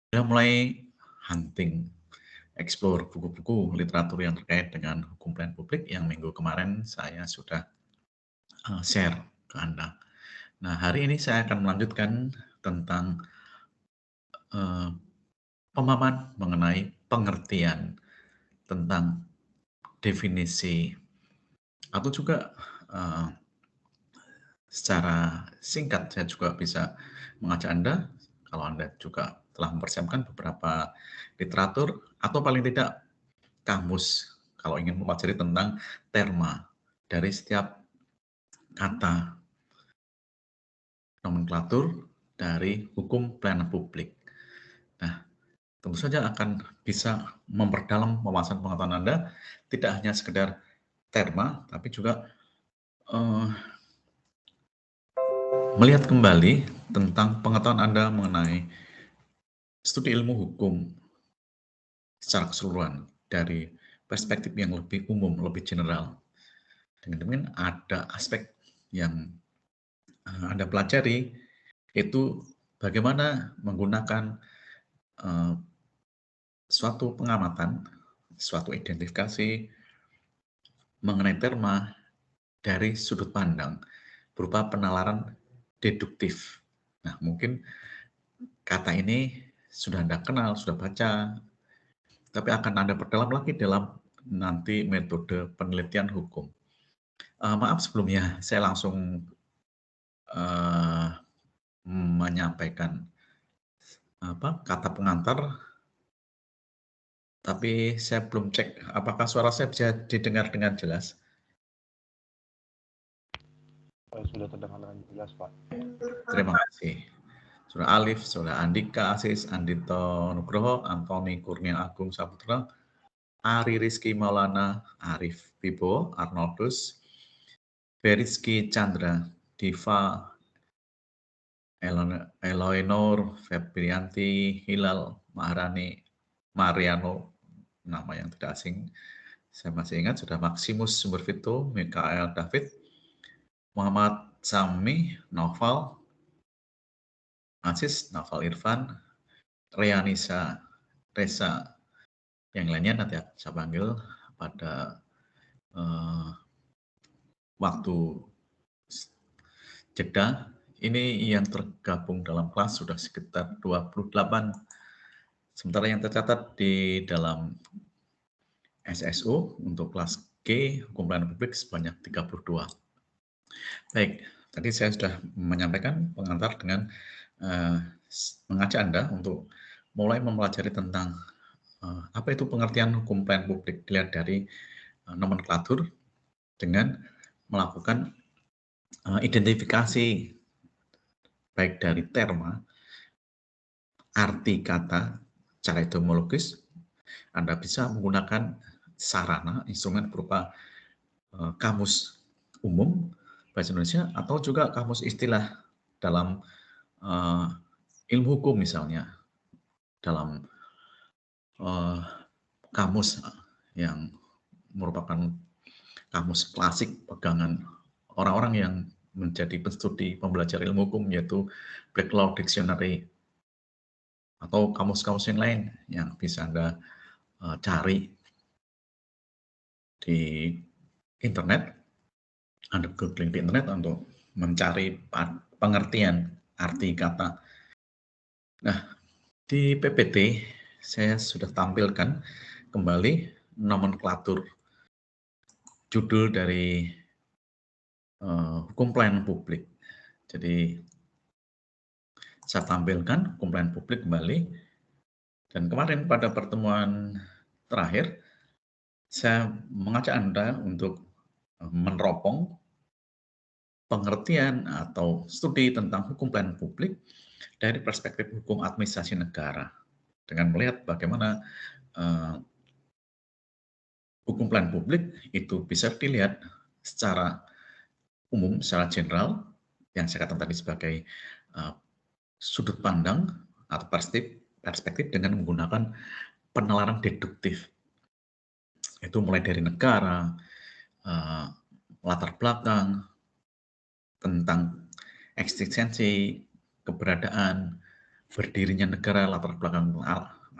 Sudah mulai hunting, explore buku-buku literatur yang terkait dengan hukum pelayanan publik yang minggu kemarin saya sudah share ke Anda. Nah, hari ini saya akan melanjutkan tentang pemahaman mengenai pengertian tentang definisi atau juga secara singkat saya juga bisa mengajak Anda, kalau Anda juga telah mempersiapkan beberapa literatur atau paling tidak kamus kalau ingin mempelajari tentang terma dari setiap kata nomenklatur dari hukum pelayanan publik. Nah, tentu saja akan bisa memperdalam wawasan pengetahuan Anda, tidak hanya sekedar terma, tapi juga melihat kembali tentang pengetahuan Anda mengenai studi ilmu hukum secara keseluruhan dari perspektif yang lebih umum, lebih general. Dengan demikian ada aspek yang Anda pelajari, itu bagaimana menggunakan suatu pengamatan, suatu identifikasi mengenai terma dari sudut pandang berupa penalaran deduktif. Nah, mungkin kata ini sudah Anda kenal, sudah baca, tapi akan Anda perdalam lagi dalam nanti metode penelitian hukum. Maaf sebelumnya, saya langsung menyampaikan kata pengantar, tapi saya belum cek apakah suara saya bisa didengar dengan jelas. Sudah terdengar dengan jelas, Pak. Terima kasih. Saudara Alif, Saudara Andika Asis, Andito Nugroho, Antoni Kurnia Agung Saputra, Ari Rizky Maulana, Arif Bibo, Arnoldus, Beriski Chandra, Diva, Eloinor, Febrianti, Hilal, Maharani, Mariano, nama yang tidak asing. Saya masih ingat, sudah Maximus Sumbervito, Mikael David, Muhammad Sami, Noval, Aziz, Noval Irfan, Reanisa, Reza, yang lainnya nanti saya panggil pada waktu jeda. Ini yang tergabung dalam kelas sudah sekitar 28, sementara yang tercatat di dalam SSU untuk kelas G, Hukum Pelayanan Publik sebanyak 32. Baik, tadi saya sudah menyampaikan pengantar dengan mengajak Anda untuk mulai mempelajari tentang apa itu pengertian hukum pelayanan publik dilihat dari nomenklatur dengan melakukan identifikasi baik dari terma, arti kata, cara etimologis. Anda bisa menggunakan sarana, instrumen berupa kamus umum bahasa Indonesia atau juga kamus istilah dalam ilmu hukum misalnya, dalam kamus yang merupakan kamus klasik pegangan orang-orang yang menjadi penstudi pembelajar ilmu hukum, yaitu Black Law Dictionary atau kamus-kamus yang lain yang bisa Anda cari di internet. Anda googling di internet untuk mencari pengertian arti kata. Nah, di PPT saya sudah tampilkan kembali nomenklatur judul dari hukum pelayanan publik. Jadi saya tampilkan hukum pelayanan publik kembali. Dan kemarin pada pertemuan terakhir, saya mengajak Anda untuk meneropong pengertian atau studi tentang hukum pelayanan publik dari perspektif hukum administrasi negara, dengan melihat bagaimana hukum pelayanan publik itu bisa dilihat secara umum, secara general, yang saya katakan tadi sebagai sudut pandang atau perspektif dengan menggunakan penalaran deduktif. Itu mulai dari negara, latar belakang, tentang eksistensi, keberadaan, berdirinya negara, latar belakang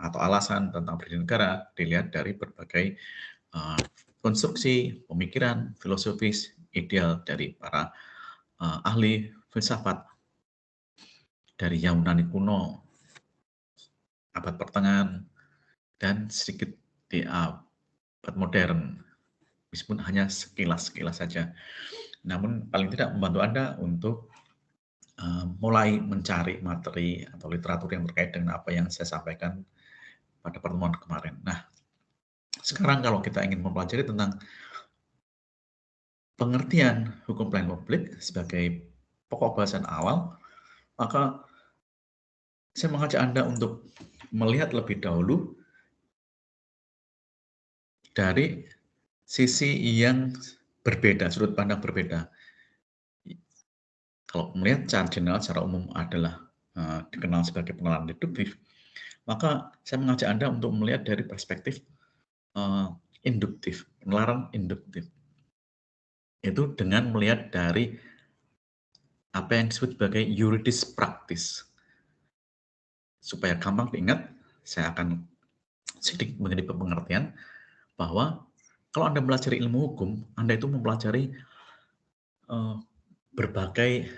atau alasan tentang berdirinya negara dilihat dari berbagai konstruksi, pemikiran, filosofis, ideal dari para ahli filsafat dari Yunani kuno, abad pertengahan, dan sedikit di abad modern, meskipun hanya sekilas-sekilas saja. Namun paling tidak membantu Anda untuk mulai mencari materi atau literatur yang terkait dengan apa yang saya sampaikan pada pertemuan kemarin. Nah, sekarang kalau kita ingin mempelajari tentang pengertian hukum pelayanan publik sebagai pokok bahasan awal, maka saya mengajak Anda untuk melihat lebih dahulu dari sisi yang berbeda, sudut pandang berbeda. Kalau melihat secara general, secara umum adalah dikenal sebagai pengenalan deduktif, maka saya mengajak Anda untuk melihat dari perspektif induktif, penalaran induktif. Itu dengan melihat dari apa yang disebut sebagai yuridis praktis. Supaya gampang diingat, saya akan sedikit menjadi pengertian bahwa kalau Anda mempelajari ilmu hukum, Anda itu mempelajari berbagai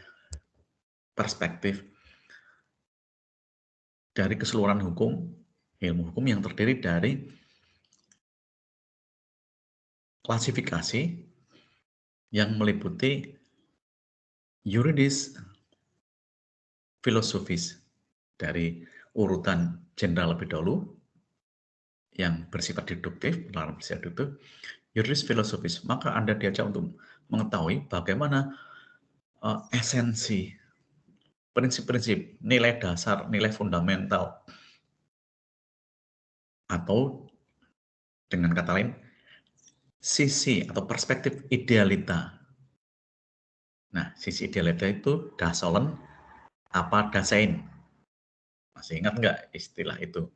perspektif dari keseluruhan hukum, ilmu hukum yang terdiri dari klasifikasi yang meliputi yuridis, filosofis dari urutan general lebih dahulu yang bersifat deduktif, penalaran bersifat deduktif, yuridis, filosofis. Maka Anda diajak untuk mengetahui bagaimana esensi, prinsip-prinsip, nilai dasar, nilai fundamental, atau dengan kata lain, sisi atau perspektif idealita. Nah, sisi idealita itu dasolen apa dasein. Masih ingat nggak istilah itu?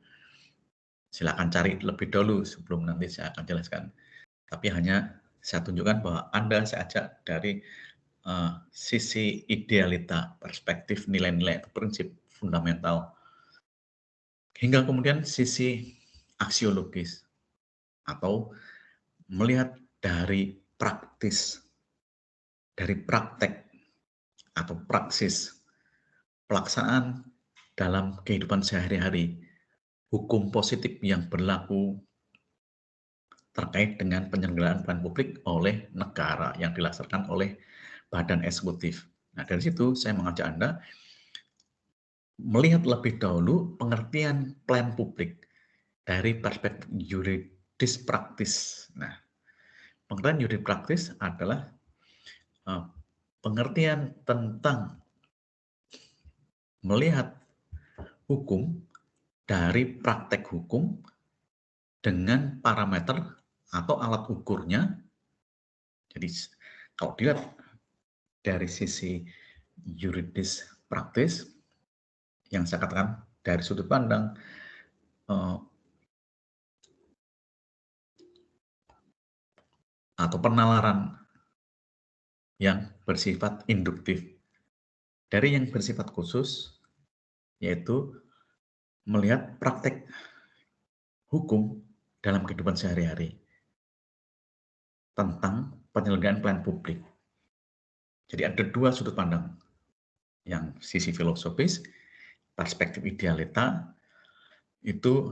Silakan cari lebih dahulu sebelum nanti saya akan jelaskan. Tapi hanya saya tunjukkan bahwa Anda saya ajak dari sisi idealita, perspektif nilai-nilai atau prinsip fundamental, hingga kemudian sisi aksiologis atau melihat dari praktis, dari praktek atau praksis pelaksanaan dalam kehidupan sehari-hari, hukum positif yang berlaku terkait dengan penyelenggaraan pelayanan publik oleh negara yang dilaksanakan oleh badan eksekutif. Nah, dari situ saya mengajak Anda melihat lebih dahulu pengertian pelayanan publik dari perspektif yuridis praktis. Nah, pengertian yuridis praktis adalah pengertian tentang melihat hukum dari praktek hukum dengan parameter atau alat ukurnya. Jadi kalau dilihat dari sisi yuridis praktis, yang saya katakan dari sudut pandang atau penalaran yang bersifat induktif. Dari yang bersifat khusus, yaitu melihat praktek hukum dalam kehidupan sehari-hari tentang penyelenggaraan pelayanan publik. Jadi ada dua sudut pandang, yang sisi filosofis, perspektif idealita, itu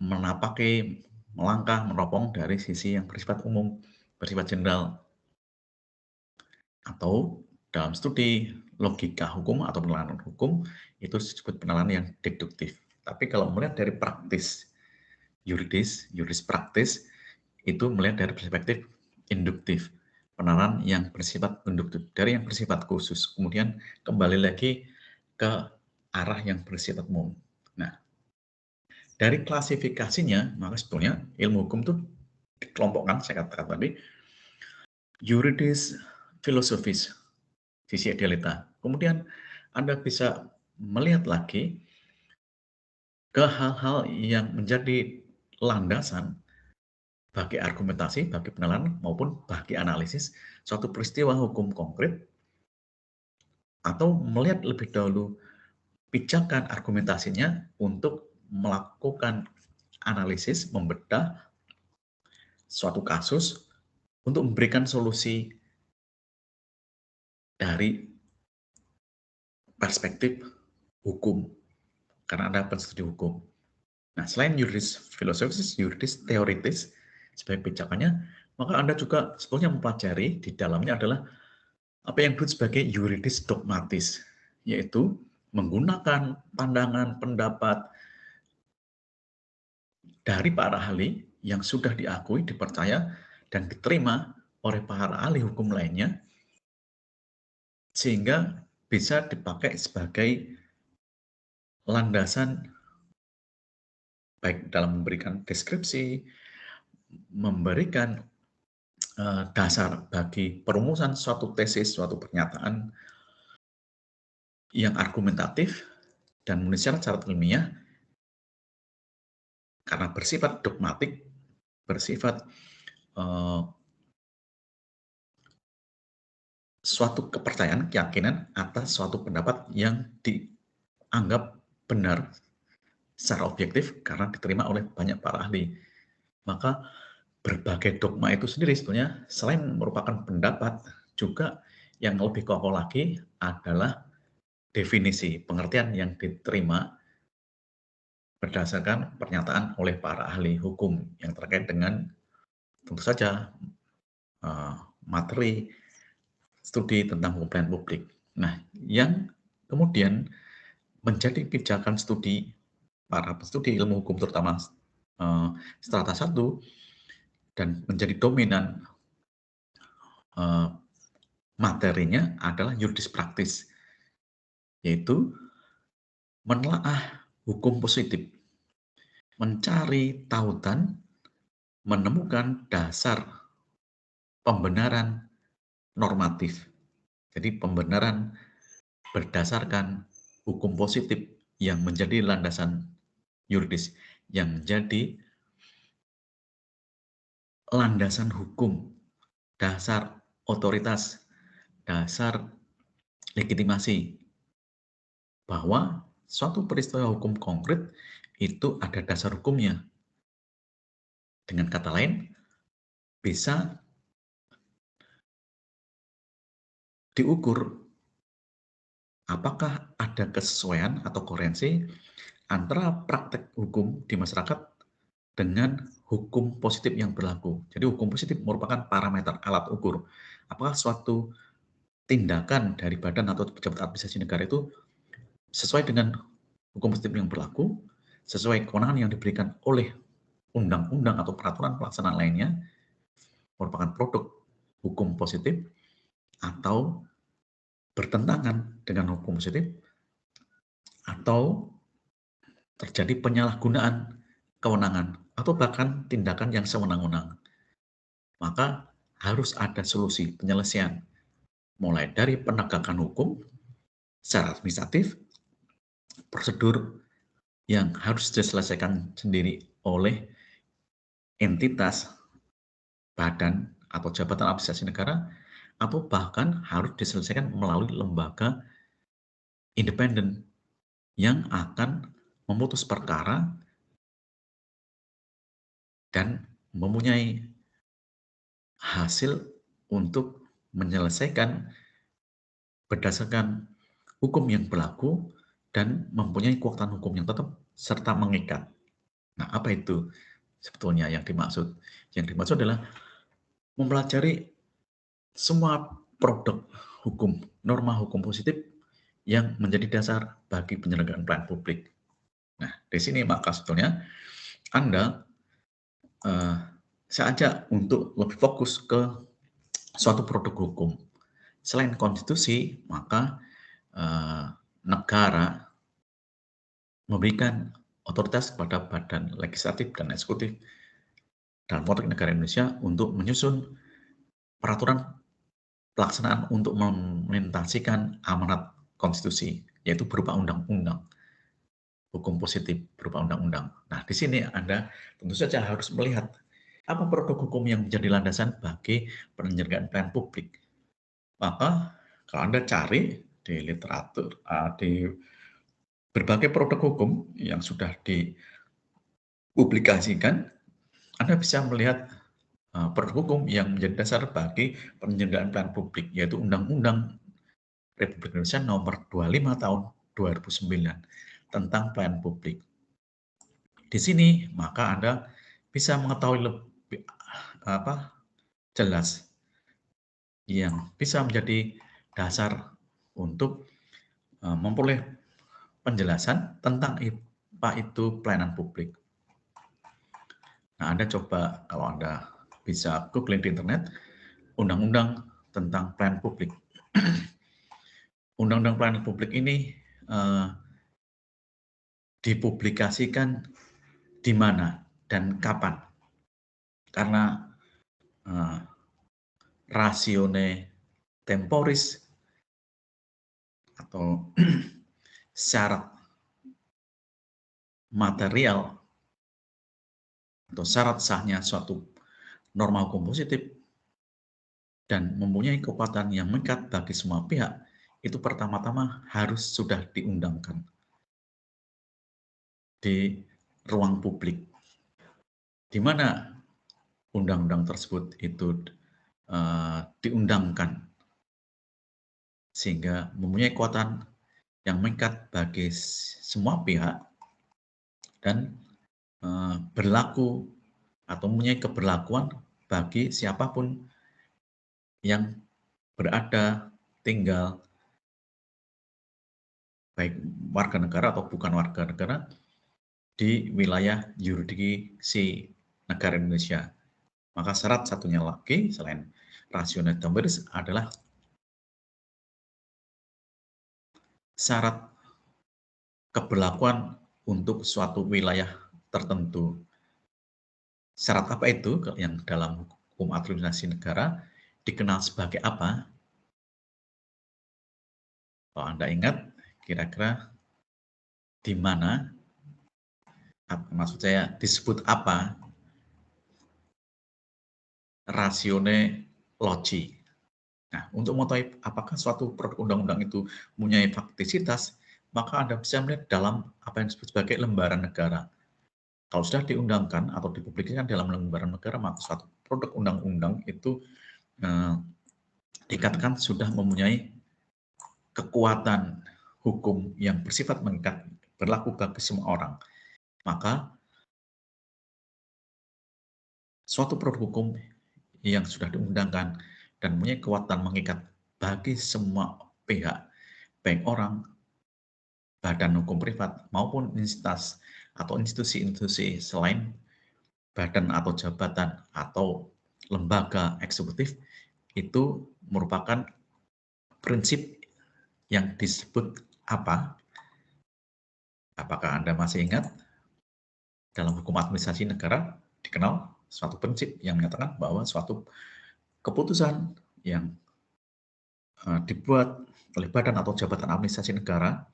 menapaki, melangkah, meropong dari sisi yang bersifat umum, bersifat general, atau dalam studi logika hukum atau penalaran hukum, itu disebut penalaran yang deduktif. Tapi kalau melihat dari praktis yuridis praktis, itu melihat dari perspektif induktif, penalaran yang bersifat induktif, dari yang bersifat khusus, kemudian kembali lagi ke arah yang bersifat umum. Nah, dari klasifikasinya, maka sebetulnya ilmu hukum itu dikelompokkan, saya katakan tadi, yuridis, filosofis, sisi idealita. Kemudian Anda bisa melihat lagi ke hal-hal yang menjadi landasan bagi argumentasi, bagi penalaran, maupun bagi analisis suatu peristiwa hukum konkret, atau melihat lebih dahulu pijakan argumentasinya untuk melakukan analisis, membedah suatu kasus untuk memberikan solusi dari perspektif hukum, karena Anda penstudi hukum. Nah, selain yuridis filosofis, yuridis teoritis sebagai pijakannya, maka Anda juga sebetulnya mempelajari di dalamnya adalah apa yang disebut sebagai yuridis dogmatis, yaitu menggunakan pandangan, pendapat dari para ahli yang sudah diakui, dipercaya, dan diterima oleh para ahli hukum lainnya, sehingga bisa dipakai sebagai landasan baik dalam memberikan deskripsi, memberikan dasar bagi perumusan suatu tesis, suatu pernyataan yang argumentatif dan menulis secara ilmiah, karena bersifat dogmatik, bersifat suatu kepercayaan, keyakinan atas suatu pendapat yang dianggap benar secara objektif karena diterima oleh banyak para ahli. Maka berbagai dogma itu sendiri sebetulnya selain merupakan pendapat, juga yang lebih kokoh lagi adalah definisi, pengertian yang diterima berdasarkan pernyataan oleh para ahli hukum yang terkait dengan tentu saja materi studi tentang hukum pelayanan publik. Nah, yang kemudian menjadi pijakan studi para studi ilmu hukum terutama strata 1 dan menjadi dominan materinya adalah yuridis praktis, yaitu menelaah hukum positif, mencari tautan, menemukan dasar pembenaran normatif. Jadi pembenaran berdasarkan hukum positif yang menjadi landasan yuridis, yang menjadi landasan hukum, dasar otoritas, dasar legitimasi, bahwa suatu peristiwa hukum konkret itu ada dasar hukumnya. Dengan kata lain, bisa diukur apakah ada kesesuaian atau koherensi antara praktek hukum di masyarakat dengan hukum positif yang berlaku. Jadi hukum positif merupakan parameter alat ukur. Apakah suatu tindakan dari badan atau pejabat administrasi negara itu sesuai dengan hukum positif yang berlaku, sesuai kewenangan yang diberikan oleh undang-undang atau peraturan pelaksanaan lainnya, merupakan produk hukum positif, atau bertentangan dengan hukum positif, atau terjadi penyalahgunaan kewenangan, atau bahkan tindakan yang sewenang-wenang. Maka harus ada solusi penyelesaian, mulai dari penegakan hukum secara administratif, prosedur yang harus diselesaikan sendiri oleh entitas, badan, atau jabatan administrasi negara, atau bahkan harus diselesaikan melalui lembaga independen yang akan memutus perkara dan mempunyai hasil untuk menyelesaikan berdasarkan hukum yang berlaku dan mempunyai kekuatan hukum yang tetap serta mengikat. Nah, apa itu sebetulnya yang dimaksud? Yang dimaksud adalah mempelajari semua produk hukum, norma hukum positif yang menjadi dasar bagi penyelenggaraan pelayanan publik. Nah, di sini maka sebetulnya Anda saya ajak untuk lebih fokus ke suatu produk hukum. Selain konstitusi, maka negara memberikan otoritas kepada badan legislatif dan eksekutif dalam konteks negara Indonesia untuk menyusun peraturan pelaksanaan untuk mengimplementasikan amanat konstitusi, yaitu berupa undang-undang, hukum positif berupa undang-undang. Nah, di sini Anda tentu saja harus melihat apa produk hukum yang menjadi landasan bagi penyelenggaraan pelayanan publik. Maka kalau Anda cari di literatur, di berbagai produk hukum yang sudah dipublikasikan, Anda bisa melihat produk hukum yang menjadi dasar bagi penyelenggaraan pelayanan publik, yaitu Undang-Undang Republik Indonesia Nomor 25 Tahun 2009 tentang pelayanan publik. Di sini maka Anda bisa mengetahui lebih jelas yang bisa menjadi dasar untuk memperoleh penjelasan tentang apa itu pelayanan publik. Nah, Anda coba kalau Anda bisa googling di internet, Undang-Undang tentang pelayanan publik. Undang-Undang pelayanan publik ini dipublikasikan di mana dan kapan. Karena ratione temporis atau syarat material atau syarat sahnya suatu norma hukum positif dan mempunyai kekuatan yang mengikat bagi semua pihak, itu pertama-tama harus sudah diundangkan di ruang publik, di mana undang-undang tersebut itu diundangkan sehingga mempunyai kekuatan yang mengikat bagi semua pihak dan berlaku atau mempunyai keberlakuan bagi siapapun yang berada, tinggal, baik warga negara atau bukan warga negara, di wilayah yurisdiksi negara Indonesia. Maka syarat satunya lagi selain ratione temporis adalah syarat keberlakuan untuk suatu wilayah tertentu. Syarat apa itu yang dalam hukum administrasi negara dikenal sebagai apa? Kalau Anda ingat, kira-kira di mana, maksud saya disebut apa ratione loci. Nah, untuk mengetahui apakah suatu produk undang-undang itu mempunyai faktisitas, maka Anda bisa melihat dalam apa yang disebut sebagai lembaran negara. Kalau sudah diundangkan atau dipublikasikan dalam lembaran negara, maka suatu produk undang-undang itu dikatakan sudah mempunyai kekuatan hukum yang bersifat mengikat, berlaku bagi semua orang. Maka suatu produk hukum yang sudah diundangkan dan mempunyai kekuatan mengikat bagi semua pihak, baik orang, badan hukum privat, maupun instansi atau institusi-institusi selain badan atau jabatan atau lembaga eksekutif, itu merupakan prinsip yang disebut apa? Apakah Anda masih ingat? Dalam hukum administrasi negara dikenal suatu prinsip yang menyatakan bahwa suatu keputusan yang dibuat oleh badan atau jabatan administrasi negara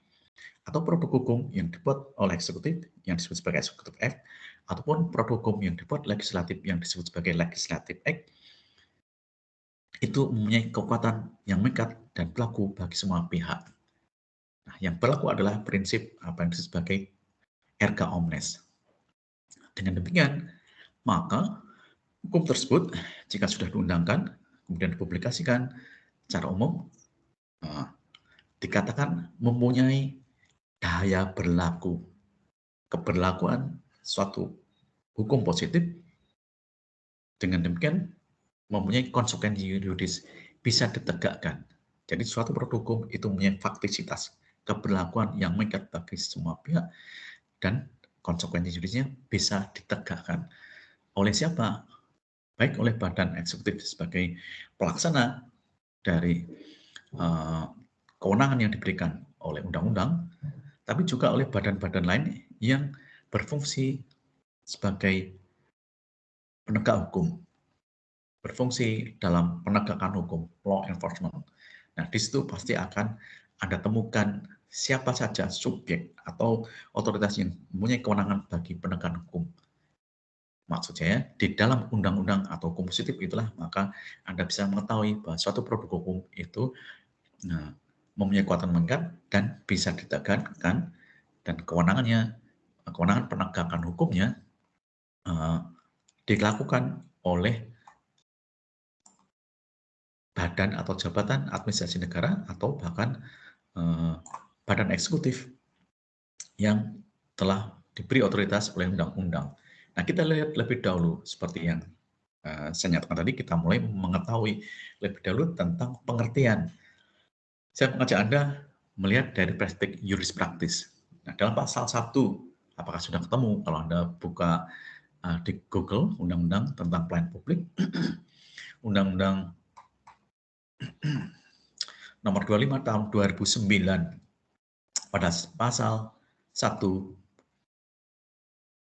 atau produk hukum yang dibuat oleh eksekutif yang disebut sebagai Executive Act ataupun produk hukum yang dibuat legislatif yang disebut sebagai Legislative Act itu mempunyai kekuatan yang mengikat dan berlaku bagi semua pihak. Nah, yang berlaku adalah prinsip apa yang disebut sebagai erga omnes. Dengan demikian, maka hukum tersebut jika sudah diundangkan, kemudian dipublikasikan secara umum, dikatakan mempunyai daya berlaku, keberlakuan suatu hukum positif, dengan demikian mempunyai konsekuensi yuridis, bisa ditegakkan. Jadi suatu produk hukum itu mempunyai faktisitas, keberlakuan yang mengikat bagi semua pihak, dan konsekuensi yuridisnya bisa ditegakkan. Oleh siapa? Baik oleh badan eksekutif sebagai pelaksana dari kewenangan yang diberikan oleh undang-undang, tapi juga oleh badan-badan lain yang berfungsi sebagai penegak hukum, berfungsi dalam penegakan hukum, law enforcement. Nah, di situ pasti akan Anda temukan siapa saja subjek atau otoritas yang mempunyai kewenangan bagi penegakan hukum. Maksud saya, di dalam undang-undang atau hukum positif itulah maka Anda bisa mengetahui bahwa suatu produk hukum itu mempunyai kekuatan mengikat dan bisa ditegakkan dan kewenangan penegakan hukumnya dilakukan oleh badan atau jabatan administrasi negara atau bahkan badan eksekutif yang telah diberi otoritas oleh undang-undang. Nah, kita lihat lebih dahulu seperti yang saya nyatakan tadi, kita mulai mengetahui lebih dahulu tentang pengertian. Saya mengajak Anda melihat dari perspektif juris praktis. Nah, dalam pasal 1, apakah sudah ketemu? Kalau Anda buka di Google, undang-undang tentang pelayanan publik, undang-undang nomor 25 tahun 2009, pada pasal 1,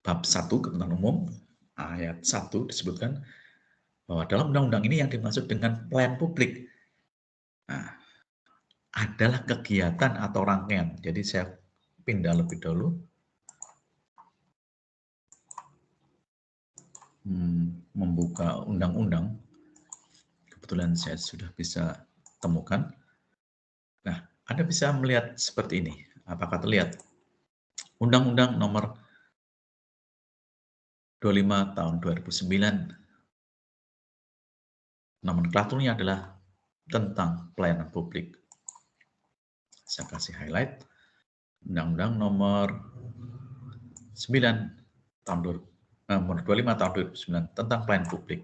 bab 1 ketentuan umum, ayat 1 disebutkan bahwa dalam undang-undang ini yang dimaksud dengan pelayanan publik adalah kegiatan atau rangkaian. Jadi saya pindah lebih dahulu. Membuka undang-undang. Kebetulan saya sudah bisa temukan. Nah, Anda bisa melihat seperti ini. Apakah terlihat? Undang-undang nomor 25 tahun 2009. Nomenklaturnya adalah tentang pelayanan publik. Saya kasih highlight. Undang-undang nomor 9 tahun 25 tahun 2009 tentang pelayanan publik.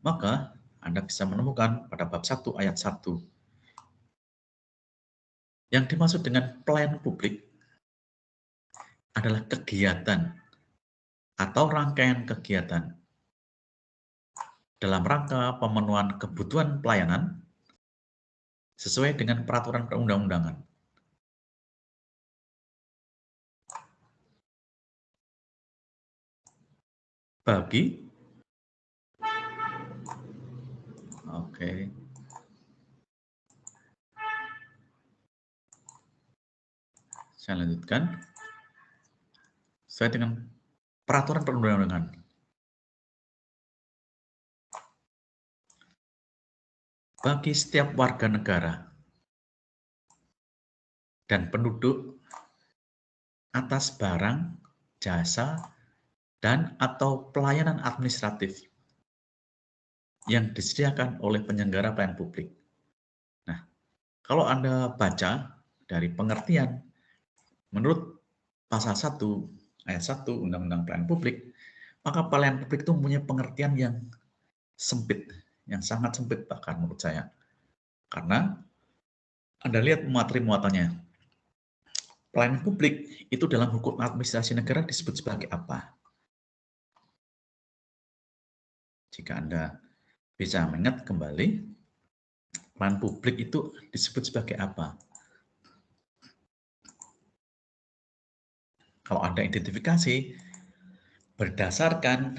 Maka Anda bisa menemukan pada bab 1 ayat 1 yang dimaksud dengan pelayanan publik adalah kegiatan atau rangkaian kegiatan dalam rangka pemenuhan kebutuhan pelayanan sesuai dengan peraturan perundang-undangan. Saya lanjutkan. Sesuai dengan peraturan perundang-undangan. Bagi setiap warga negara dan penduduk atas barang, jasa, dan atau pelayanan administratif yang disediakan oleh penyelenggara pelayanan publik. Nah, kalau Anda baca dari pengertian menurut pasal 1 ayat 1 Undang-Undang Pelayanan Publik, maka pelayanan publik itu mempunyai pengertian yang sempit, yang sangat sempit bahkan menurut saya. Karena Anda lihat materi muatannya. Pelayanan publik itu dalam hukum administrasi negara disebut sebagai apa? Jika Anda bisa mengingat kembali, pelayanan publik itu disebut sebagai apa? Kalau Anda identifikasi berdasarkan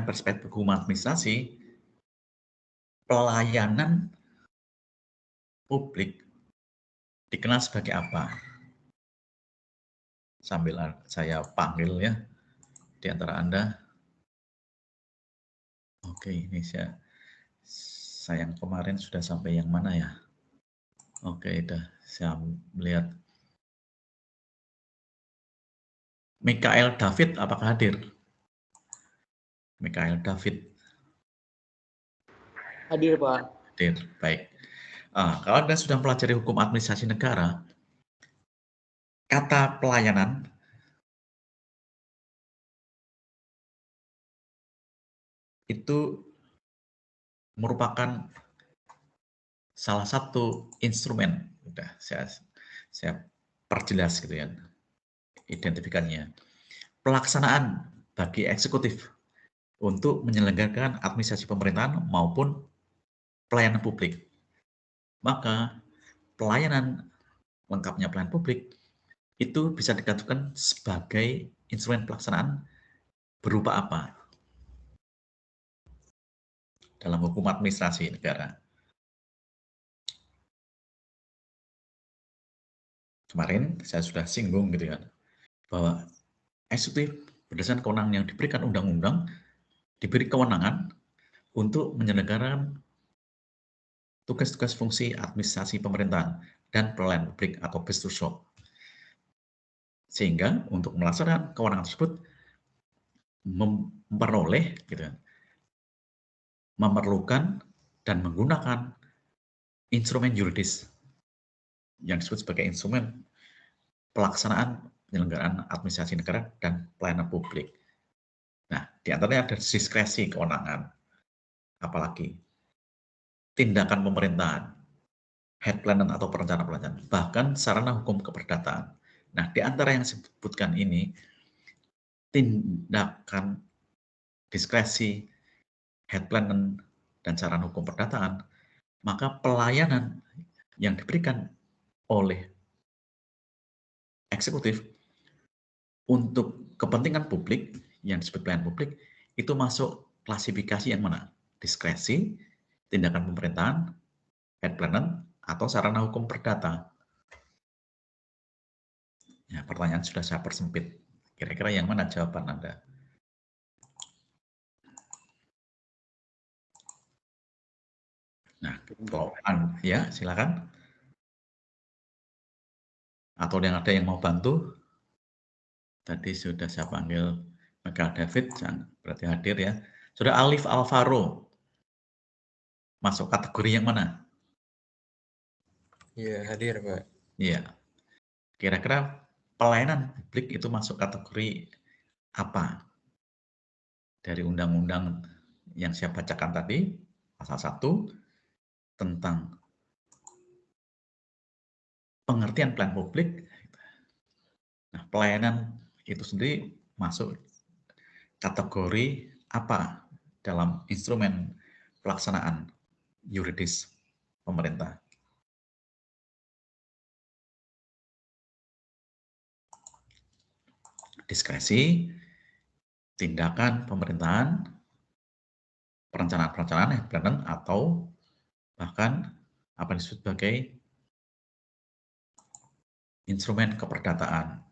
perspektif hukum administrasi, pelayanan publik dikenal sebagai apa? Sambil saya panggil ya di antara Anda. Oke, ini saya yang kemarin sudah sampai yang mana ya? Oke, udah saya melihat. Mikael David, apakah hadir? Mikael David. Hadir, Pak. Hadir, baik. Kalau Anda sudah mempelajari hukum administrasi negara, kata pelayanan itu merupakan salah satu instrumen. Udah saya perjelas gitu ya identifikasinya. Pelaksanaan bagi eksekutif untuk menyelenggarakan administrasi pemerintahan maupun pelayanan publik. Maka pelayanan lengkapnya pelayanan publik itu bisa dikatakan sebagai instrumen pelaksanaan berupa apa? Dalam hukum administrasi negara. Kemarin saya sudah singgung gitu kan, bahwa eksekutif berdasarkan kewenangan yang diberikan undang-undang, diberi kewenangan untuk menyelenggarakan tugas-tugas fungsi administrasi pemerintahan dan pelayanan publik atau Bestuso. Sehingga untuk melaksanakan kewenangan tersebut memperoleh gitu, memerlukan dan menggunakan instrumen yuridis yang disebut sebagai instrumen pelaksanaan penyelenggaraan administrasi negara dan pelayanan publik. Nah, di antaranya ada diskresi kewenangan, apalagi tindakan pemerintahan, head planner atau perencana pelayanan, bahkan sarana hukum keperdataan. Nah, di antara yang disebutkan ini, tindakan diskresi, head planner, dan sarana hukum perdataan, maka pelayanan yang diberikan oleh eksekutif untuk kepentingan publik, yang disebut pelayanan publik, itu masuk klasifikasi yang mana? Diskresi, tindakan pemerintahan, head planner, atau sarana hukum perdata. Ya, pertanyaan sudah saya persempit. Kira-kira yang mana jawaban Anda? Nah, kalau ya silakan. Atau yang ada yang mau bantu? Tadi sudah saya panggil Michael David, berarti hadir ya. Sudah Alif Alvaro, masuk kategori yang mana? Iya, hadir, Pak. Iya. Kira-kira pelayanan publik itu masuk kategori apa? Dari undang-undang yang saya bacakan tadi, pasal 1, tentang pengertian pelayanan publik. Nah, pelayanan itu sendiri masuk kategori apa dalam instrumen pelaksanaan yuridis pemerintah? Diskresi, tindakan pemerintahan, perencanaan-perencanaan planning, atau bahkan apa yang disebut sebagai instrumen keperdataan.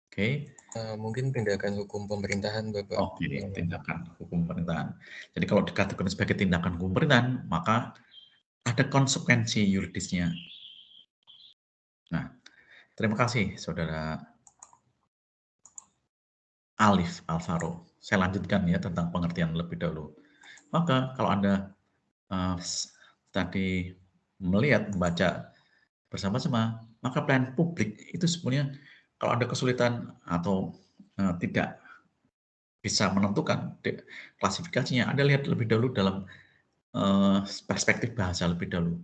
Oke. Mungkin tindakan hukum pemerintahan, Bapak. Oke, tindakan hukum pemerintahan. Jadi kalau dikategorikan sebagai tindakan hukum pemerintahan, maka ada konsekuensi yuridisnya. Nah, terima kasih Saudara Alif Alvaro. Saya lanjutkan ya tentang pengertian lebih dahulu. Maka kalau Anda tadi membaca bersama-sama, maka pelayanan publik itu sebenarnya kalau ada kesulitan atau tidak bisa menentukan klasifikasinya, Anda lihat lebih dahulu dalam perspektif bahasa lebih dahulu.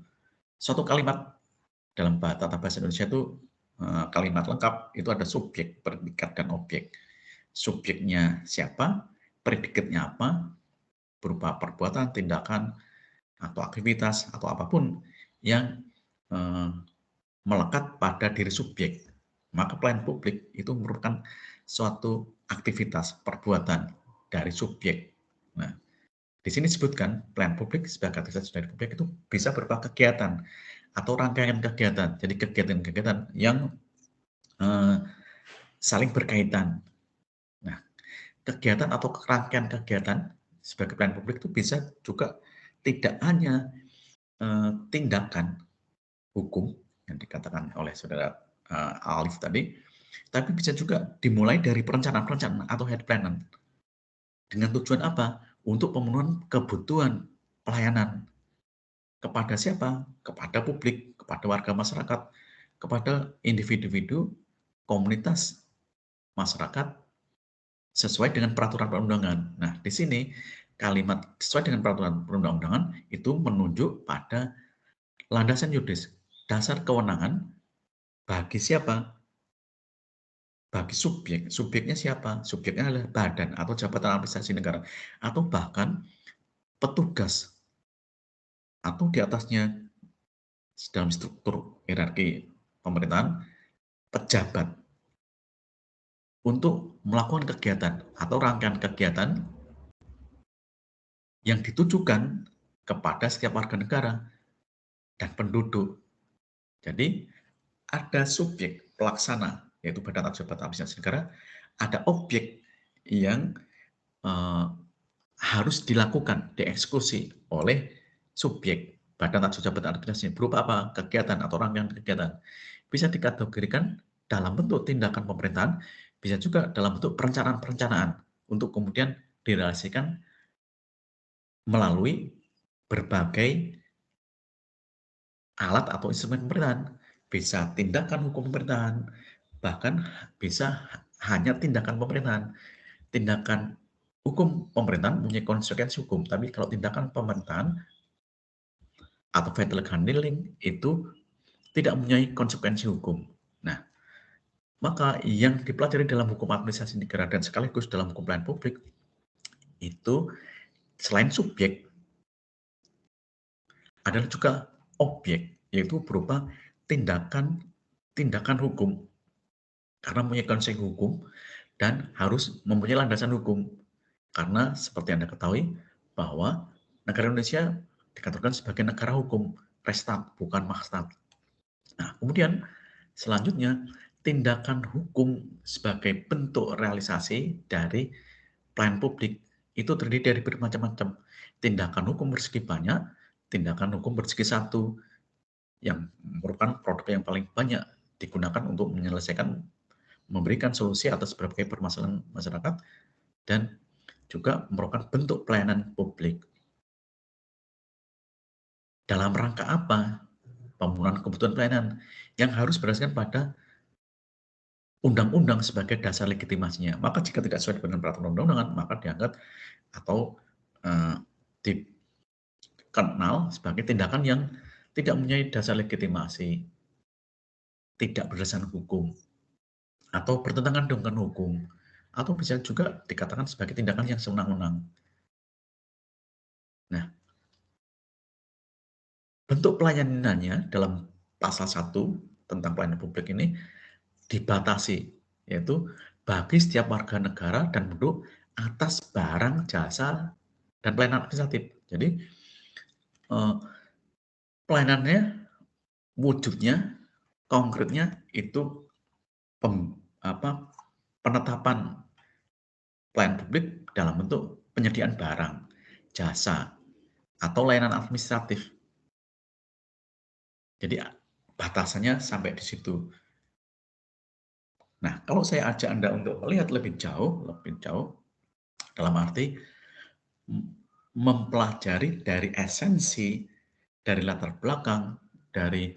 Suatu kalimat dalam tata bahasa Indonesia itu kalimat lengkap itu ada subjek, predikat, dan objek. Subjeknya siapa, predikatnya apa, berupa perbuatan, tindakan, atau aktivitas, atau apapun yang melekat pada diri subjek. Maka pelayanan publik itu merupakan suatu aktivitas, perbuatan dari subjek. Nah, di sini disebutkan pelayanan publik sebagai aktivitas dari publik itu bisa berupa kegiatan atau rangkaian kegiatan. Jadi kegiatan-kegiatan yang saling berkaitan. Nah, kegiatan atau rangkaian kegiatan sebagai pelayanan publik itu bisa juga tidak hanya tindakan hukum yang dikatakan oleh Saudara Alif tadi, tapi bisa juga dimulai dari perencanaan-perencanaan atau head planner. Dengan tujuan apa? Untuk pemenuhan kebutuhan pelayanan. Kepada siapa? Kepada publik, kepada warga masyarakat, kepada individu-individu, komunitas masyarakat, sesuai dengan peraturan perundang-undangan. Nah, di sini kalimat sesuai dengan peraturan perundang-undangan itu menunjuk pada landasan yuridis, dasar kewenangan bagi siapa? Bagi subjek. Subjeknya siapa? Subjeknya adalah badan atau jabatan administrasi negara, atau bahkan petugas, atau di atasnya dalam struktur hierarki pemerintahan, pejabat, untuk melakukan kegiatan atau rangkaian kegiatan yang ditujukan kepada setiap warga negara dan penduduk. Jadi ada subjek pelaksana, yaitu badan atau jabatan administrasi negara, ada objek yang harus dilakukan, dieksekusi oleh subjek. badan tak jabatan administrasi berupa apa? Kegiatan atau rangkaian kegiatan. Bisa dikategorikan dalam bentuk tindakan pemerintahan, bisa juga dalam bentuk perencanaan-perencanaan untuk kemudian direalisasikan melalui berbagai alat atau instrumen pemerintahan. Bisa tindakan hukum pemerintahan, bahkan bisa hanya tindakan pemerintahan. Tindakan hukum pemerintahan punya konsekuensi hukum, tapi kalau tindakan pemerintahan atau fatal handling itu tidak mempunyai konsekuensi hukum. Nah, maka yang dipelajari dalam hukum administrasi negara dan sekaligus dalam hukum pelayanan publik itu selain subjek adalah juga objek, yaitu berupa tindakan hukum karena mempunyai konsekuensi hukum dan harus mempunyai landasan hukum. Karena seperti Anda ketahui bahwa negara Indonesia dikatakan sebagai negara hukum, restat, bukan makstat. Nah, kemudian selanjutnya tindakan hukum sebagai bentuk realisasi dari pelayanan publik itu terdiri dari bermacam-macam. Tindakan hukum bersegi banyak, tindakan hukum bersegi satu, yang merupakan produk yang paling banyak digunakan untuk menyelesaikan, memberikan solusi atas berbagai permasalahan masyarakat, dan juga merupakan bentuk pelayanan publik. Dalam rangka apa? Pemenuhan kebutuhan pelayanan yang harus berdasarkan pada undang-undang sebagai dasar legitimasinya. Maka jika tidak sesuai dengan peraturan undang-undangan, maka dianggap atau dikenal sebagai tindakan yang tidak mempunyai dasar legitimasi, tidak berdasarkan hukum, atau bertentangan dengan hukum, atau bisa juga dikatakan sebagai tindakan yang sewenang-wenang. Nah, bentuk pelayanannya dalam pasal 1 tentang pelayanan publik ini dibatasi, yaitu bagi setiap warga negara dan penduduk atas barang, jasa, dan pelayanan administratif. Jadi, pelayanannya, wujudnya, konkretnya itu penetapan pelayanan publik dalam bentuk penyediaan barang, jasa, atau layanan administratif. Jadi batasannya sampai di situ. Nah, kalau saya ajak Anda untuk melihat lebih jauh dalam arti mempelajari dari esensi, dari latar belakang, dari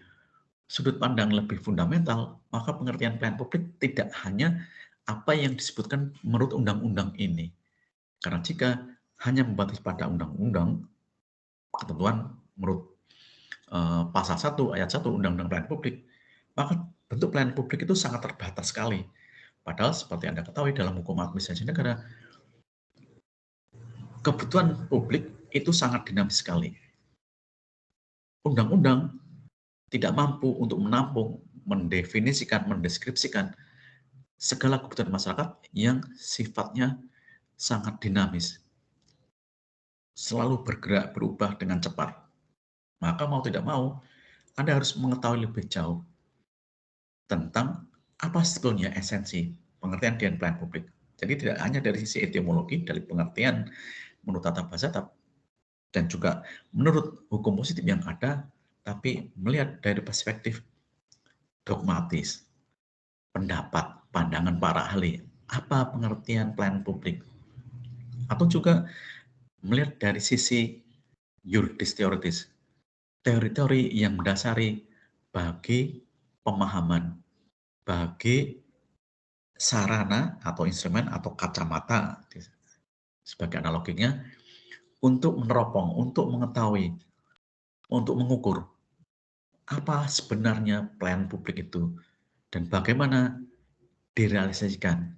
sudut pandang lebih fundamental, maka pengertian pelayanan publik tidak hanya apa yang disebutkan menurut undang-undang ini. Karena jika hanya membatasi pada undang-undang, ketentuan menurut pasal 1 ayat 1 Undang-Undang Pelayanan Publik, maka bentuk pelayanan publik itu sangat terbatas sekali. Padahal seperti Anda ketahui dalam hukum administrasi negara, kebutuhan publik itu sangat dinamis sekali. Undang-undang tidak mampu untuk menampung, mendefinisikan, mendeskripsikan segala kebutuhan masyarakat yang sifatnya sangat dinamis, selalu bergerak, berubah dengan cepat. Maka mau tidak mau, Anda harus mengetahui lebih jauh tentang apa sebetulnya esensi pengertian dan pelayanan publik. Jadi tidak hanya dari sisi etimologi, dari pengertian menurut tata bahasa, dan juga menurut hukum positif yang ada, tapi melihat dari perspektif dogmatis, pendapat, pandangan para ahli, apa pengertian pelayanan publik. Atau juga melihat dari sisi yuridis teoritis, teori-teori yang mendasari bagi pemahaman, bagi sarana atau instrumen atau kacamata sebagai analoginya untuk meneropong, untuk mengetahui, untuk mengukur apa sebenarnya pelayanan publik itu dan bagaimana direalisasikan.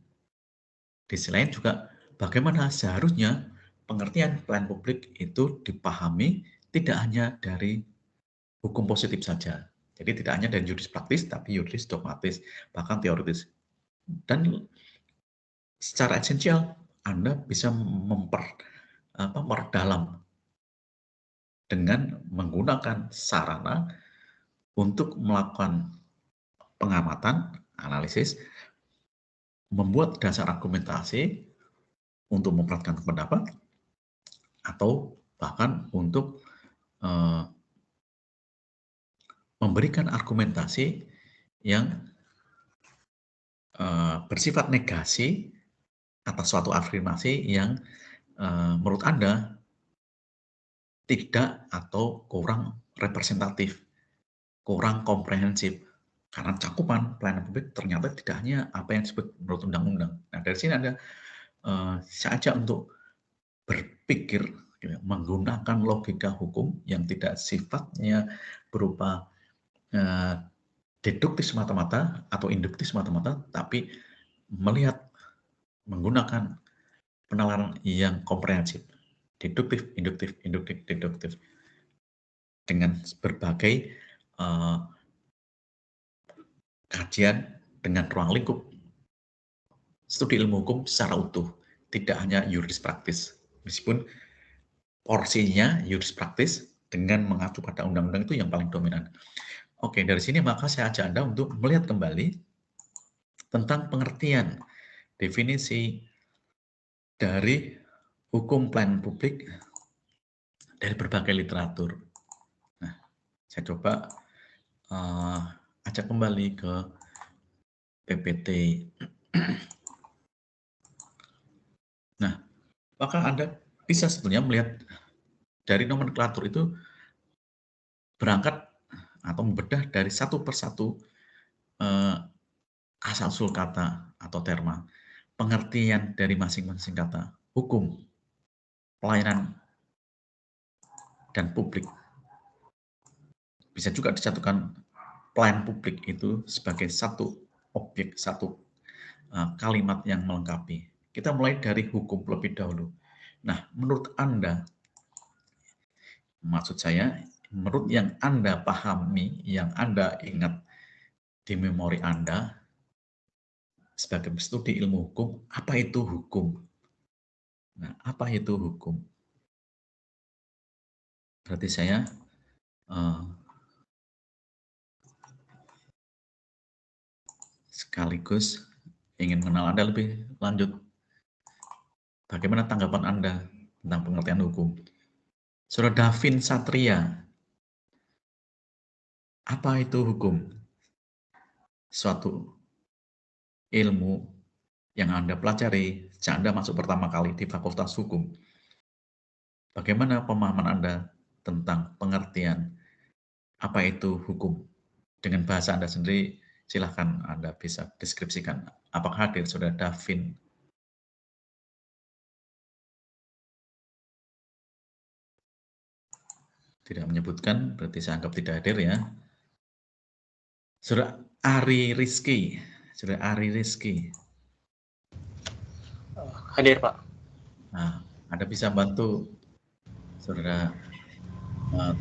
Di sisi lain juga bagaimana seharusnya pengertian pelayanan publik itu dipahami tidak hanya dari hukum positif saja. Jadi tidak hanya dari yuridis praktis, tapi yuridis dogmatis, bahkan teoritis. Dan secara esensial, Anda bisa memperdalam dengan menggunakan sarana untuk melakukan pengamatan, analisis, membuat dasar argumentasi untuk memperatkan pendapat, atau bahkan untuk memberikan argumentasi yang bersifat negasi atas suatu afirmasi yang menurut Anda tidak atau kurang representatif, kurang komprehensif. Karena cakupan pelayanan publik ternyata tidak hanya apa yang disebut menurut undang-undang. Nah, dari sini Anda saya ajak untuk berpikir menggunakan logika hukum yang tidak sifatnya berupa deduktif semata-mata atau induktif semata-mata, tapi melihat menggunakan penalaran yang komprehensif, deduktif, induktif, induktif, deduktif, dengan berbagai kajian dengan ruang lingkup studi ilmu hukum secara utuh, tidak hanya yuris praktis, meskipun porsinya yuris praktis dengan mengacu pada undang-undang itu yang paling dominan. Oke, dari sini maka saya ajak Anda untuk melihat kembali tentang pengertian definisi dari hukum pelayanan publik dari berbagai literatur. Nah, saya coba ajak kembali ke PPT. Nah, maka Anda bisa sebetulnya melihat dari nomenklatur itu berangkat atau membedah dari satu persatu asal-usul kata atau terma, pengertian dari masing-masing kata, hukum, pelayanan, dan publik. Bisa juga disatukan pelayanan publik itu sebagai satu objek, satu kalimat yang melengkapi. Kita mulai dari hukum lebih dahulu. Nah, menurut Anda, maksud saya, menurut yang Anda pahami, yang Anda ingat di memori Anda, sebagai studi ilmu hukum, apa itu hukum? Nah, apa itu hukum? Berarti saya sekaligus ingin mengenal Anda lebih lanjut. Bagaimana tanggapan Anda tentang pengertian hukum? Saudara Davin Satria, apa itu hukum? Suatu ilmu yang Anda pelajari sejak Anda masuk pertama kali di Fakultas Hukum. Bagaimana pemahaman Anda tentang pengertian apa itu hukum? Dengan bahasa Anda sendiri, silahkan Anda bisa deskripsikan. Apakah hadir Saudara Davin? Tidak menyebutkan, berarti saya anggap tidak hadir ya. Saudara Ari Rizky. Saudara Ari Rizky. Hadir, Pak. Nah, Anda bisa bantu Saudara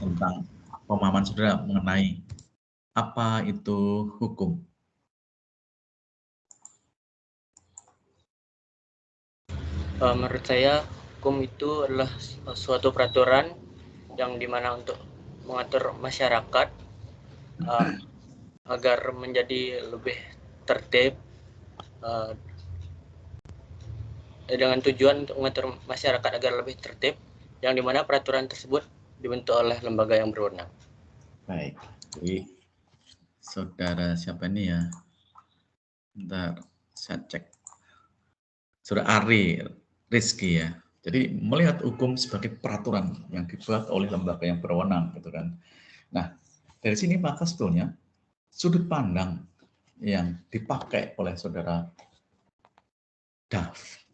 tentang pemahaman Saudara mengenai apa itu hukum. Menurut saya, hukum itu adalah suatu peraturan yang dimana untuk mengatur masyarakat agar menjadi lebih tertib, dengan tujuan untuk mengatur masyarakat agar lebih tertib, yang dimana peraturan tersebut dibentuk oleh lembaga yang berwenang. Baik, jadi Saudara siapa ini ya? Bentar, saya cek. Saudara Ari Rizky ya. Jadi melihat hukum sebagai peraturan yang dibuat oleh lembaga yang berwenang, gitu kan. Nah, dari sini maka sebetulnya sudut pandang yang dipakai oleh Saudara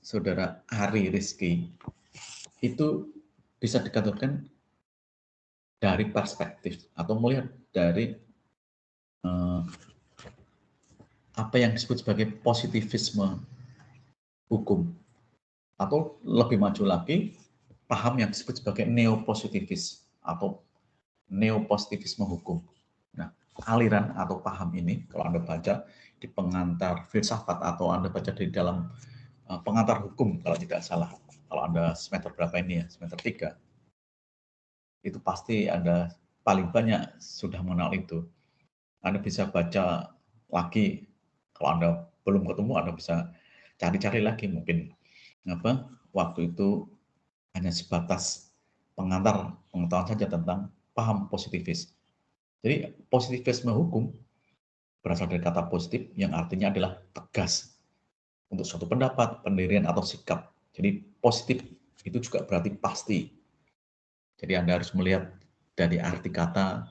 Saudara Ari Rizky itu bisa dikatakan dari perspektif atau melihat dari apa yang disebut sebagai positivisme hukum, atau lebih maju lagi paham yang disebut sebagai neopositivis atau neopositivisme hukum. Nah, aliran atau paham ini kalau Anda baca di pengantar filsafat atau Anda baca di dalam pengantar hukum kalau tidak salah, kalau Anda semester berapa ini ya, semester 3, itu pasti Anda paling banyak sudah mengenal itu. Anda bisa baca lagi, kalau Anda belum ketemu Anda bisa cari-cari lagi, mungkin waktu itu hanya sebatas pengantar pengetahuan saja tentang paham positivis. Jadi positivisme hukum berasal dari kata positif yang artinya adalah tegas untuk suatu pendapat, pendirian, atau sikap. Jadi positif itu juga berarti pasti. Jadi Anda harus melihat dari arti kata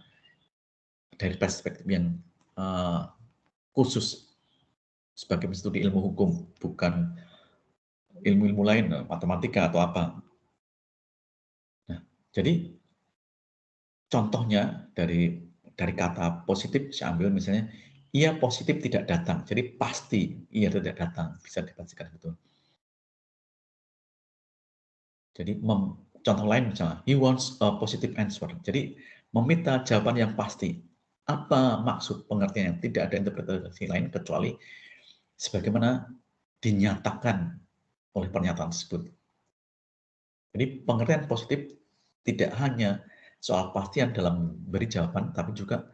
dari perspektif yang khusus sebagai studi ilmu hukum, bukan ilmu-ilmu lain, matematika atau apa. Nah, jadi contohnya dari kata positif, saya ambil misalnya, ia positif tidak datang. Jadi pasti ia tidak datang, bisa dipastikan betul. Jadi contoh lain misalnya, he wants a positive answer. Jadi meminta jawaban yang pasti. Apa maksud pengertiannya? Tidak ada interpretasi lain kecuali sebagaimana dinyatakan oleh pernyataan tersebut. Jadi pengertian positif tidak hanya soal pastian dalam beri jawaban, tapi juga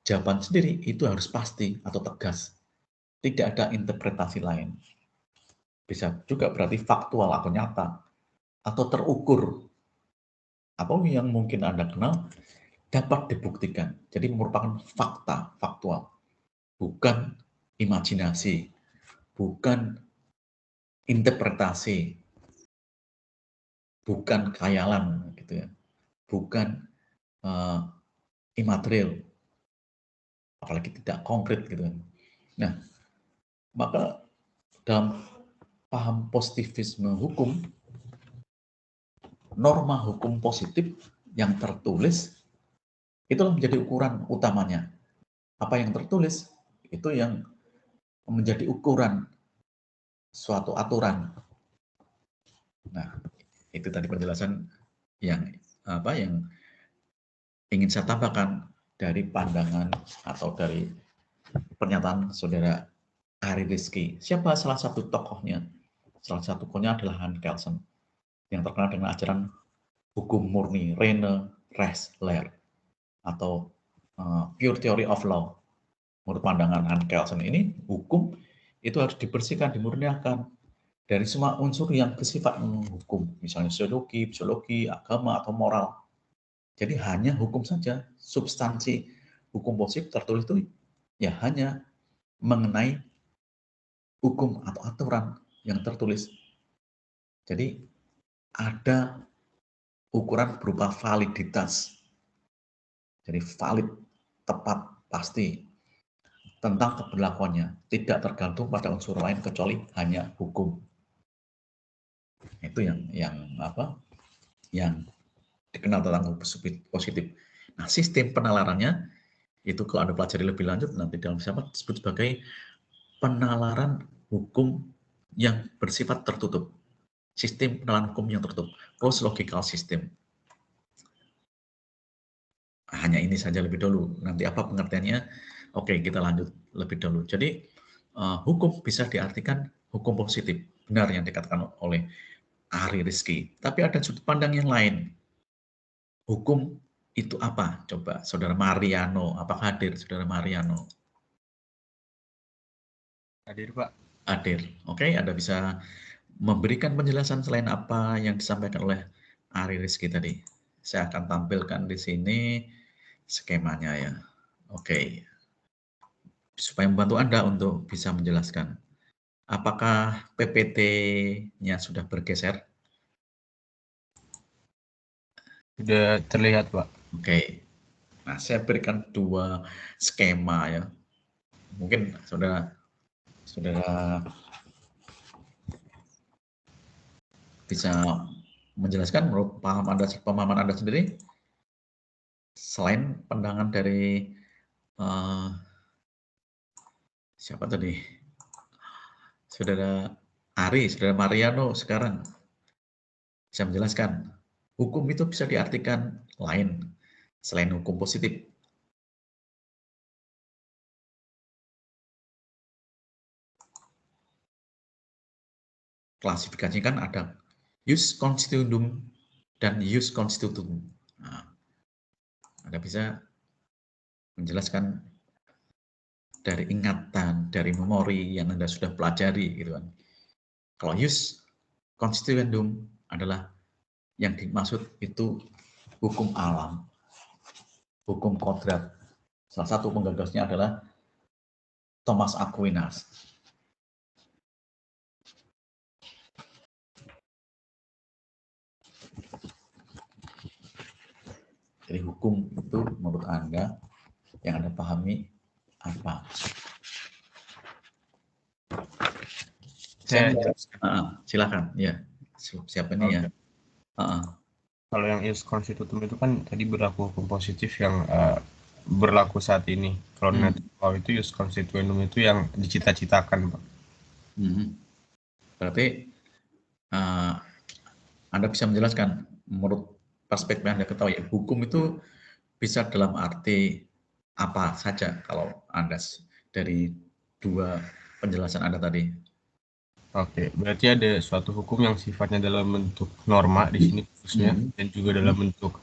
jawaban sendiri itu harus pasti atau tegas. Tidak ada interpretasi lain. Bisa juga berarti faktual atau nyata, atau terukur. Apa yang mungkin Anda kenal dapat dibuktikan. Jadi merupakan fakta, faktual. Bukan imajinasi, bukan interpretasi, bukan khayalan, gitu ya, bukan imaterial, apalagi tidak konkret, gitu kan. Nah, maka dalam paham positivisme hukum, norma hukum positif yang tertulis itu menjadi ukuran utamanya. Apa yang tertulis itu yang menjadi ukuran suatu aturan. Nah, itu tadi penjelasan yang ingin saya tambahkan dari pandangan atau dari pernyataan saudara Ari Rizky. Siapa salah satu tokohnya? Salah satu tokohnya adalah Hans Kelsen yang terkenal dengan ajaran hukum murni, Reine Ressler, atau pure theory of law. Menurut pandangan Hans Kelsen ini, hukum itu harus dibersihkan, dimurniakan dari semua unsur yang bersifat hukum, misalnya psikologi, agama, atau moral. Jadi hanya hukum saja, substansi hukum positif tertulis itu ya hanya mengenai hukum atau aturan yang tertulis. Jadi ada ukuran berupa validitas. Jadi valid, tepat, pasti tentang keberlakuannya, tidak tergantung pada unsur lain kecuali hanya hukum. Itu yang dikenal tentang hukum positif. Nah, sistem penalarannya itu kalau Anda pelajari lebih lanjut nanti dalam filsafat disebut sebagai penalaran hukum yang bersifat tertutup. Sistem penalaran hukum yang tertutup, closed logical system. Hanya ini saja lebih dulu. Nanti apa pengertiannya? Oke, kita lanjut lebih dulu. Jadi hukum bisa diartikan hukum positif, benar yang dikatakan oleh Ari Rizky. Tapi ada sudut pandang yang lain. Hukum itu apa? Coba, Saudara Mariano. Apakah hadir, Saudara Mariano? Hadir, Pak. Hadir. Oke, Anda bisa memberikan penjelasan selain apa yang disampaikan oleh Ari Rizky tadi. Saya akan tampilkan di sini skemanya ya. Oke. Supaya membantu Anda untuk bisa menjelaskan. Apakah PPT-nya sudah bergeser? Sudah terlihat, Pak. Oke. Nah, saya berikan dua skema ya. Mungkin saudara bisa menjelaskan menurut pemahaman Anda sendiri, selain pandangan dari siapa tadi? Saudara Ari, Saudara Mariano sekarang bisa menjelaskan hukum itu bisa diartikan lain selain hukum positif. Klasifikasinya kan ada jus constituendum dan jus constitutum. Nah, Anda bisa menjelaskan dari ingatan, dari memori yang Anda sudah pelajari, gitu kan. Kalau jus constituendum adalah yang dimaksud itu hukum alam, hukum kodrat, Salah satu penggagasnya adalah Thomas Aquinas. Jadi hukum itu menurut Anda yang Anda pahami apa? Silakan ya. Siapa ini ya? Kalau yang ius constitutum itu kan tadi berlaku hukum positif yang berlaku saat ini. Kalau natural itu ius constituendum itu yang dicita-citakan, Pak. Berarti Anda bisa menjelaskan menurut perspektif yang Anda ketahui, hukum itu bisa dalam arti apa saja kalau Anda dari dua penjelasan Anda tadi? Oke, berarti ada suatu hukum yang sifatnya dalam bentuk norma di sini khususnya dan juga dalam bentuk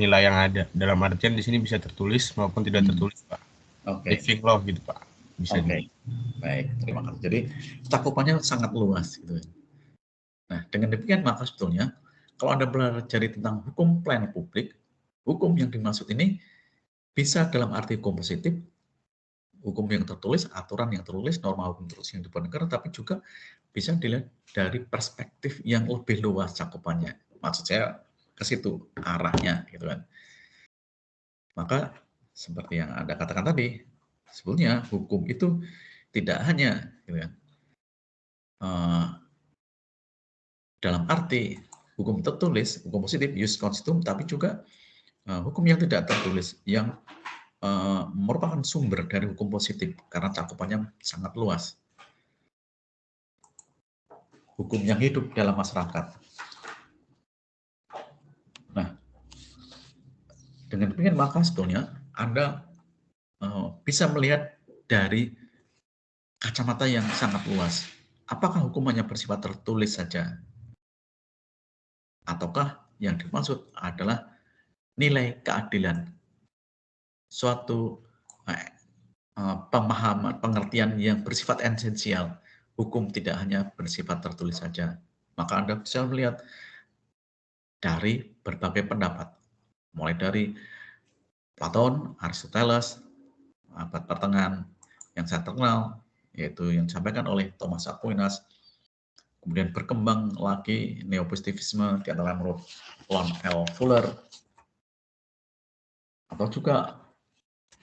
nilai yang ada. Dalam artian di sini bisa tertulis maupun tidak tertulis, Pak. Living law gitu, Pak. Bisa. Baik, terima kasih. Jadi cakupannya sangat luas gitu. Nah, dengan demikian maka sebetulnya kalau Anda belajar tentang hukum pelayanan publik, hukum yang dimaksud ini bisa dalam arti hukum positif, hukum yang tertulis, aturan yang tertulis, norma hukum tertulis yang dibuat negara, tapi juga bisa dilihat dari perspektif yang lebih luas cakupannya. Maksud saya ke situ arahnya, gitu kan. Maka seperti yang Anda katakan tadi, sebetulnya hukum itu tidak hanya, gitu kan, dalam arti hukum tertulis, hukum positif, ius constitutum, tapi juga hukum yang tidak tertulis yang merupakan sumber dari hukum positif karena cakupannya sangat luas. Hukum yang hidup dalam masyarakat. Nah, dengan demikian maka sebetulnya Anda bisa melihat dari kacamata yang sangat luas. Apakah hukum hanya bersifat tertulis saja? Ataukah yang dimaksud adalah nilai keadilan? Suatu pemahaman, pengertian yang bersifat esensial. Hukum tidak hanya bersifat tertulis saja. Maka Anda bisa melihat dari berbagai pendapat. Mulai dari Platon, Aristoteles, abad pertengahan yang saya terkenal, yaitu yang disampaikan oleh Thomas Aquinas. Kemudian berkembang lagi neopositivisme, di antara menurut Lon L. Fuller, atau juga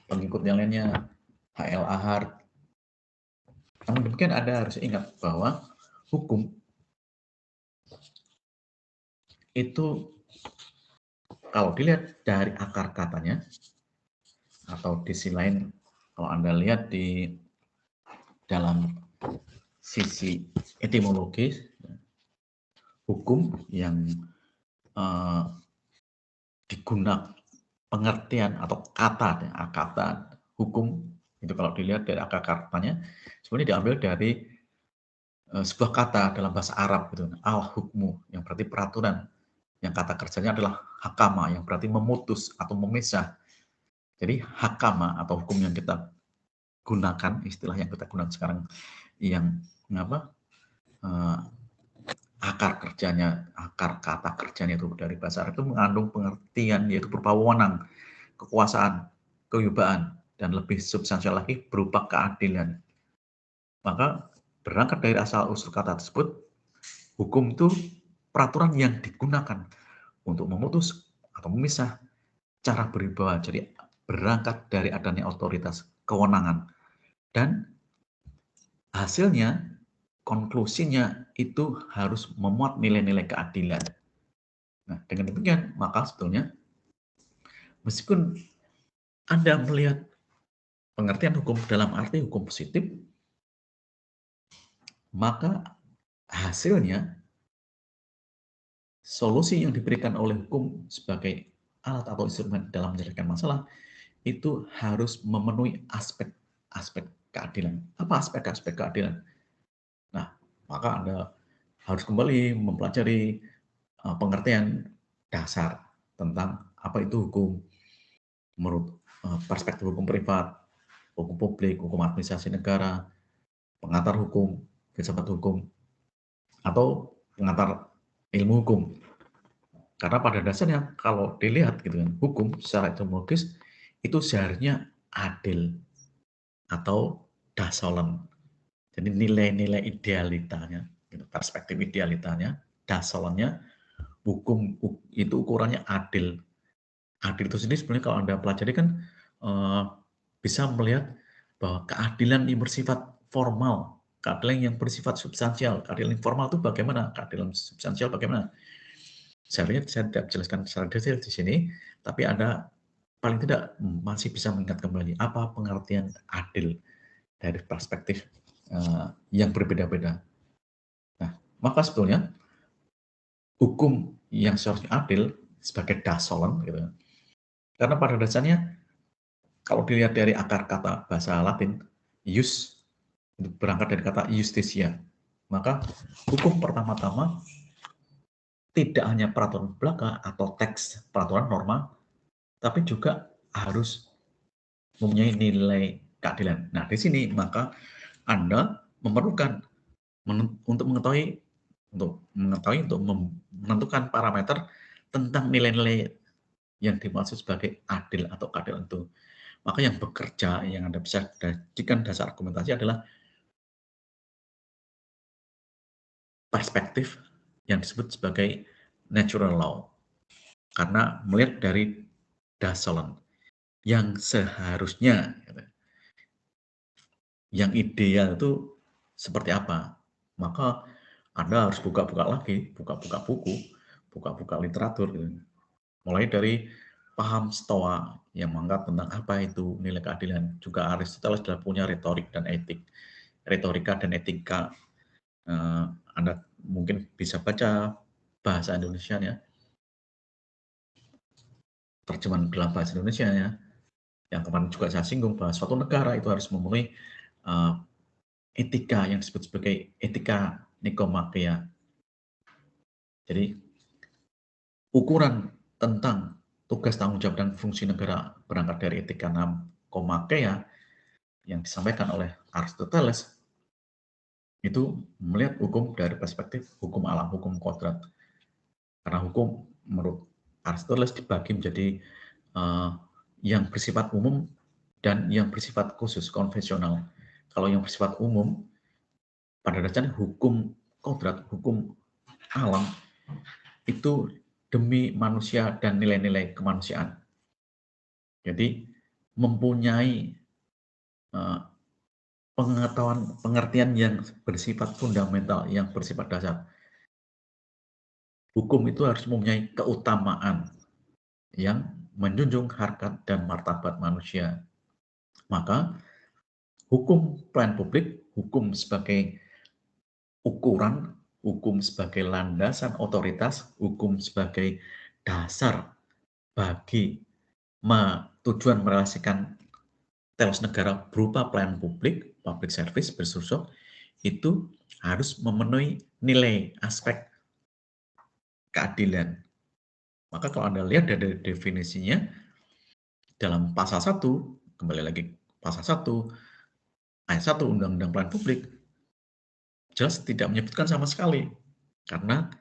pengikut yang lainnya, H.L. Ahart. Namun demikian Anda harus ingat bahwa hukum itu kalau dilihat dari akar katanya, atau di sisi lain kalau Anda lihat di dalam sisi etimologis, hukum yang digunakan pengertian atau kata hukum itu kalau dilihat dari akar katanya sebenarnya diambil dari sebuah kata dalam bahasa Arab gitu, al-hukmu yang berarti peraturan, yang kata kerjanya adalah hakama yang berarti memutus atau memisah. Jadi hakama atau hukum yang kita gunakan, istilah yang kita gunakan sekarang yang akar kata kerjanya itu dari bahasa Arab itu mengandung pengertian yaitu berupa wewenang, kekuasaan, kewibawaan, dan lebih substansial lagi berupa keadilan. Maka berangkat dari asal usul kata tersebut, hukum itu peraturan yang digunakan untuk memutus atau memisah cara berwibawa. Jadi berangkat dari adanya otoritas, kewenangan, dan hasilnya, konklusinya itu harus memuat nilai-nilai keadilan. Nah, dengan demikian, maka sebetulnya meskipun Anda melihat pengertian hukum dalam arti hukum positif, maka hasilnya solusi yang diberikan oleh hukum sebagai alat atau instrumen dalam menyelesaikan masalah itu harus memenuhi aspek-aspek keadilan. Apa aspek-aspek keadilan? Nah, maka Anda harus kembali mempelajari pengertian dasar tentang apa itu hukum menurut perspektif hukum privat, hukum publik, hukum administrasi negara, pengantar hukum, filsafat hukum, atau pengantar ilmu hukum. Karena pada dasarnya kalau dilihat gitu kan, hukum secara etimologis itu seharusnya adil atau dasolen. Jadi nilai-nilai idealitanya, perspektif idealitanya, dasolennya, hukum itu ukurannya adil. Adil itu sendiri sebenarnya kalau Anda pelajari kan bisa melihat bahwa keadilan yang bersifat formal, keadilan yang bersifat substansial. Keadilan formal itu bagaimana? Keadilan substansial bagaimana? Saya tidak jelaskan secara detail di sini, tapi Anda paling tidak masih bisa mengingat kembali apa pengertian adil dari perspektif yang berbeda-beda. Nah, maka sebetulnya hukum yang seharusnya adil sebagai dasolen, gitu. Karena pada dasarnya kalau dilihat dari akar kata bahasa Latin, ius itu berangkat dari kata justisia. Maka hukum pertama-tama tidak hanya peraturan belaka atau teks peraturan norma, tapi juga harus mempunyai nilai keadilan. Nah, di sini maka Anda memerlukan untuk mengetahui untuk menentukan parameter tentang nilai-nilai yang dimaksud sebagai adil atau keadilan itu. Maka yang bekerja, yang Anda bisa jadikan dasar argumentasi adalah perspektif yang disebut sebagai natural law. Karena melihat dari dasolen yang seharusnya, yang ideal itu seperti apa. Maka Anda harus buka-buka lagi, buka-buka buku, buka-buka literatur. Gitu. Mulai dari paham Stoa yang mengangkat tentang apa itu nilai keadilan. Juga Aristoteles sudah punya retorik dan etik. Retorika dan etika. Anda mungkin bisa baca bahasa Indonesianya, terjemahan dalam bahasa Indonesianya, yang kemarin juga saya singgung bahwa suatu negara itu harus memenuhi etika yang disebut sebagai etika Nikomacheia. Jadi ukuran tentang tugas, tanggung jawab, dan fungsi negara berangkat dari etika Nikomacheia yang disampaikan oleh Aristoteles itu melihat hukum dari perspektif hukum alam, hukum kodrat. Karena hukum menurut Aristoteles dibagi menjadi yang bersifat umum dan yang bersifat khusus, konvensional. Kalau yang bersifat umum, pada dasarnya hukum kodrat, hukum alam, itu demi manusia dan nilai-nilai kemanusiaan. Jadi mempunyai pengetahuan, pengertian yang bersifat fundamental, yang bersifat dasar. Hukum itu harus mempunyai keutamaan yang menjunjung harkat dan martabat manusia. Maka hukum pelayanan publik, hukum sebagai ukuran, hukum sebagai landasan otoritas, hukum sebagai dasar bagi tujuan merelasikan telos negara berupa pelayanan publik, public service, bersusuk, itu harus memenuhi nilai aspek keadilan. Maka kalau Anda lihat dari definisinya, dalam pasal 1, kembali lagi pasal 1, ayat 1 Undang-Undang Pelayanan Publik, jelas tidak menyebutkan sama sekali, karena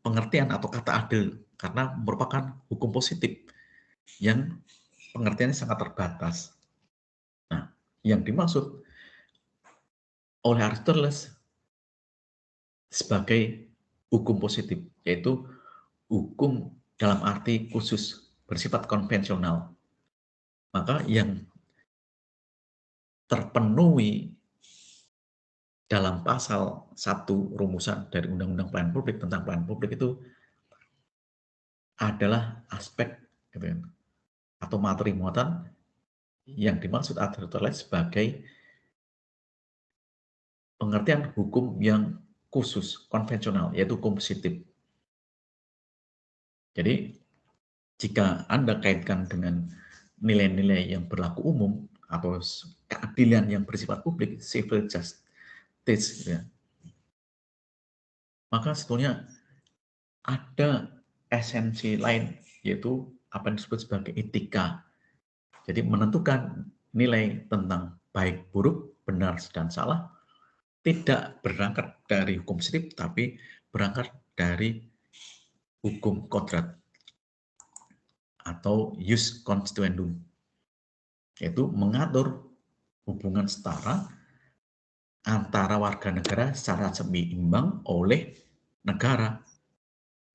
pengertian atau kata adil, karena merupakan hukum positif yang pengertiannya sangat terbatas. Nah, yang dimaksud oleh Aristoteles sebagai hukum positif, yaitu hukum dalam arti khusus, bersifat konvensional. Maka yang terpenuhi dalam pasal 1 rumusan dari Undang-Undang Pelayanan Publik tentang pelayanan publik itu adalah aspek atau materi muatan yang dimaksud Aristoteles sebagai pengertian hukum yang khusus, konvensional, yaitu hukum positif. Jadi, jika Anda kaitkan dengan nilai-nilai yang berlaku umum atau keadilan yang bersifat publik, civil justice, ya, maka sebetulnya ada esensi lain, yaitu apa yang disebut sebagai etika. Jadi menentukan nilai tentang baik, buruk, benar, dan salah, tidak berangkat dari hukum positif, tapi berangkat dari hukum kodrat atau jus constituendum. yaitu mengatur hubungan setara antara warga negara secara seimbang oleh negara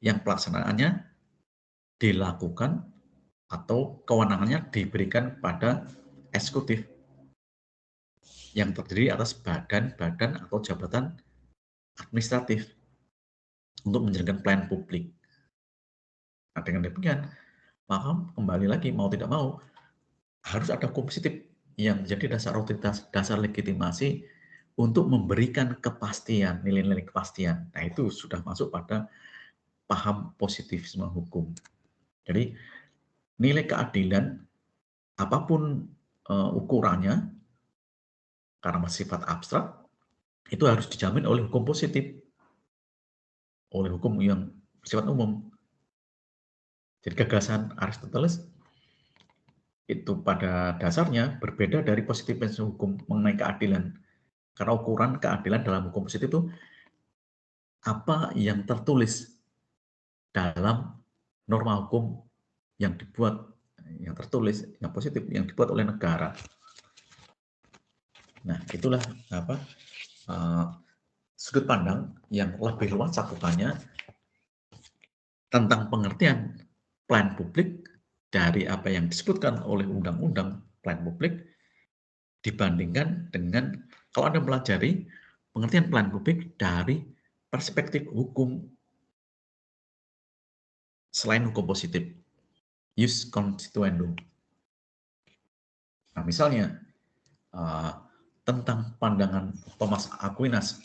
yang pelaksanaannya dilakukan atau kewenangannya diberikan pada eksekutif yang terdiri atas badan-badan atau jabatan administratif untuk menjalankan pelayanan publik. Nah, dengan demikian, maka kembali lagi mau tidak mau harus ada hukum positif yang menjadi dasar otoritas, dasar legitimasi untuk memberikan kepastian, nilai-nilai kepastian. Nah, itu sudah masuk pada paham positivisme hukum. Jadi, nilai keadilan, apapun ukurannya, karena masih sifat abstrak, itu harus dijamin oleh hukum positif, oleh hukum yang bersifat umum. Jadi gagasan Aristoteles itu pada dasarnya berbeda dari positivisme hukum mengenai keadilan. Karena ukuran keadilan dalam hukum positif itu apa yang tertulis dalam norma hukum yang dibuat, yang tertulis, yang positif, yang dibuat oleh negara. Nah, itulah sudut pandang yang lebih luas cakupannya tentang pengertian pelayanan publik dari apa yang disebutkan oleh undang-undang pelayanan publik dibandingkan dengan kalau Anda pelajari pengertian pelayanan publik dari perspektif hukum selain hukum positif, jus constituendum. Nah, misalnya tentang pandangan Thomas Aquinas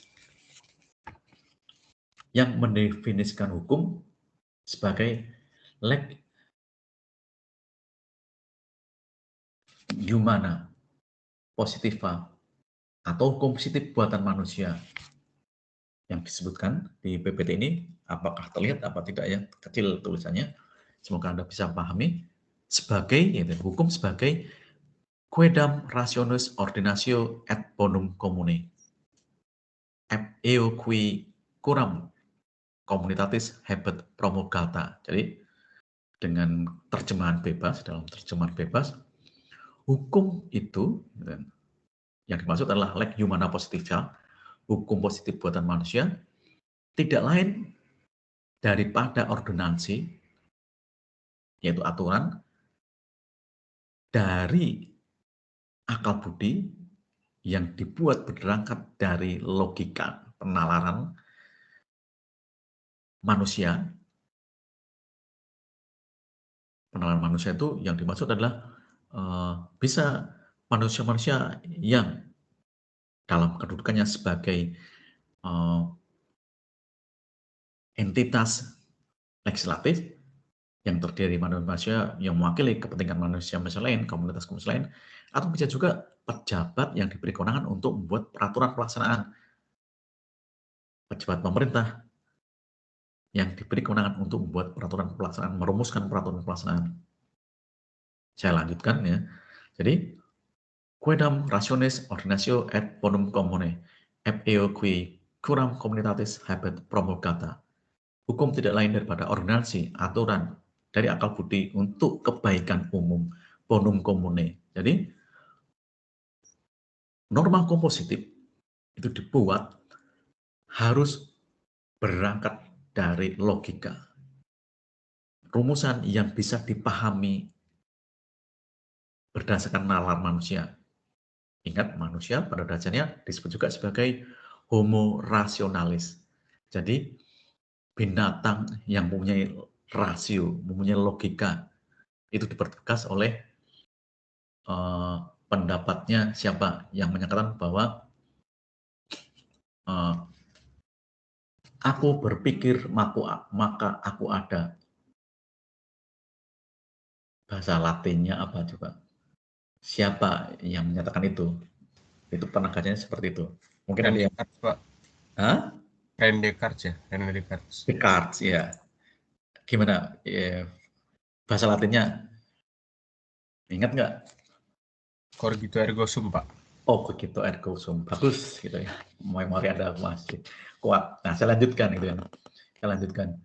yang mendefinisikan hukum sebagai lex humana positiva atau hukum positif buatan manusia yang disebutkan di PPT ini. Apakah terlihat apa tidak ya, kecil tulisannya, semoga Anda bisa pahami, sebagai hukum sebagai quaedam rationis ordinatio et bonum commune eo qui curam communitatis habet promulgata. Jadi dengan terjemahan bebas, dalam terjemahan bebas, hukum itu yang dimaksud adalah lex humana positiva, hukum positif buatan manusia, tidak lain daripada ordonansi, yaitu aturan dari akal budi yang dibuat berangkat dari logika penalaran manusia. Penalaran manusia itu yang dimaksud adalah bisa manusia-manusia yang dalam kedudukannya sebagai entitas legislatif yang terdiri manusia yang mewakili kepentingan manusia lain, komunitas lain, atau bisa juga pejabat yang diberi kewenangan untuk membuat peraturan pelaksanaan. Pejabat pemerintah yang diberi kewenangan untuk membuat peraturan pelaksanaan, merumuskan peraturan pelaksanaan. Saya lanjutkan ya. Jadi, quaedam rationis ordinatio et bonum commune eo qui curam communitatis habet promulgata. Hukum tidak lain daripada ordinansi, aturan dari akal budi untuk kebaikan umum, bonum commune. Jadi, norma hukum positif itu dibuat harus berangkat dari logika. Rumusan yang bisa dipahami berdasarkan nalar manusia. Ingat, manusia pada dasarnya disebut juga sebagai homo rationalis. Jadi, binatang yang mempunyai rasio, mempunyai logika, itu dipertegas oleh pendapatnya siapa yang menyatakan bahwa aku berpikir maka aku ada. Bahasa Latinnya apa coba? Siapa yang menyatakan itu? Itu penegasannya seperti itu. Mungkin ada yang Descartes, Pak. Hah? René Descartes ya, René Descartes. Descartes ya. Gimana? Bahasa Latinnya ingat nggak? Cogito ergo sum, Pak. Oh, begitu ergo sum. Bagus gitu ya. Memori Anda masih kuat. Nah, saya lanjutkan gitu ya. Saya lanjutkan.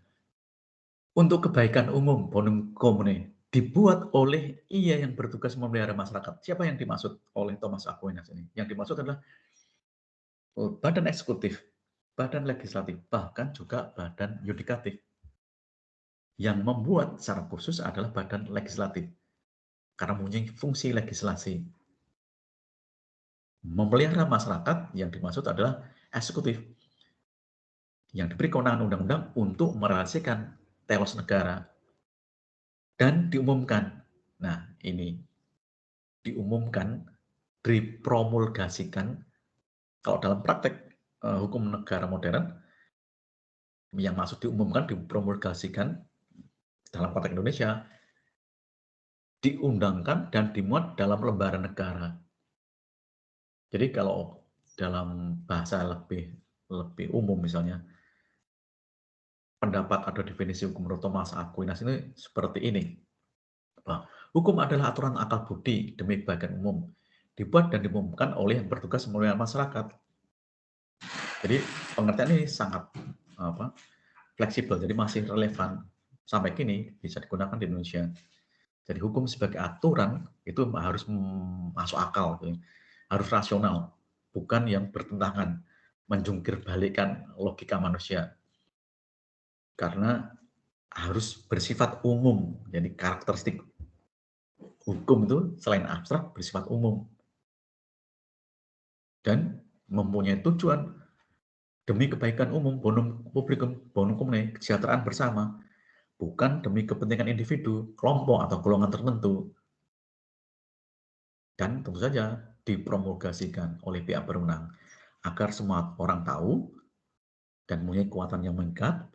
Untuk kebaikan umum bonum commune. dibuat oleh yang bertugas memelihara masyarakat. Siapa yang dimaksud oleh Thomas Aquinas ini? Yang dimaksud adalah badan eksekutif, badan legislatif, bahkan juga badan yudikatif. Yang membuat secara khusus adalah badan legislatif, karena mempunyai fungsi legislasi. Memelihara masyarakat yang dimaksud adalah eksekutif, yang diberi kewenangan undang-undang untuk merealisasikan telos negara dan diumumkan. Nah, ini diumumkan, dipromulgasikan. Kalau dalam praktek hukum negara modern, yang maksud diumumkan, dipromulgasikan dalam konteks Indonesia, diundangkan dan dimuat dalam lembaran negara. Jadi kalau dalam bahasa lebih umum misalnya, pendapat atau definisi hukum menurut Thomas Aquinas ini seperti ini. Hukum adalah aturan akal budi demi kebaikan umum, dibuat dan diumumkan oleh yang bertugas memelihara masyarakat. Jadi pengertian ini sangat fleksibel, jadi masih relevan sampai kini bisa digunakan di Indonesia. Jadi hukum sebagai aturan itu harus masuk akal, harus rasional, bukan yang bertentangan, menjungkir balikan logika manusia. Karena harus bersifat umum, jadi karakteristik hukum itu selain abstrak bersifat umum dan mempunyai tujuan demi kebaikan umum, bonum publicum, bonum comune, kesejahteraan bersama, bukan demi kepentingan individu, kelompok atau golongan tertentu. Dan tentu saja dipromulgasikan oleh pihak berwenang agar semua orang tahu dan mempunyai kekuatan yang mengikat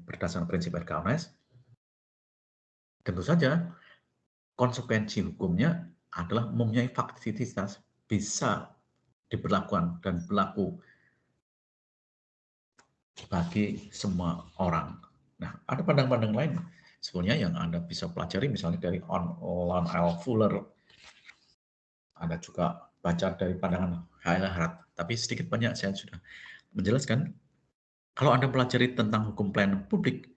berdasarkan prinsip erga omnes. Tentu saja konsekuensi hukumnya adalah mempunyai faktisitas, bisa diberlakukan dan berlaku bagi semua orang. Nah, ada pandang-pandang lain sebenarnya yang Anda bisa pelajari, misalnya dari Lon L. Fuller, ada juga baca dari pandangan Heilhard, tapi sedikit banyak saya sudah menjelaskan. Kalau Anda pelajari tentang hukum pelayanan publik,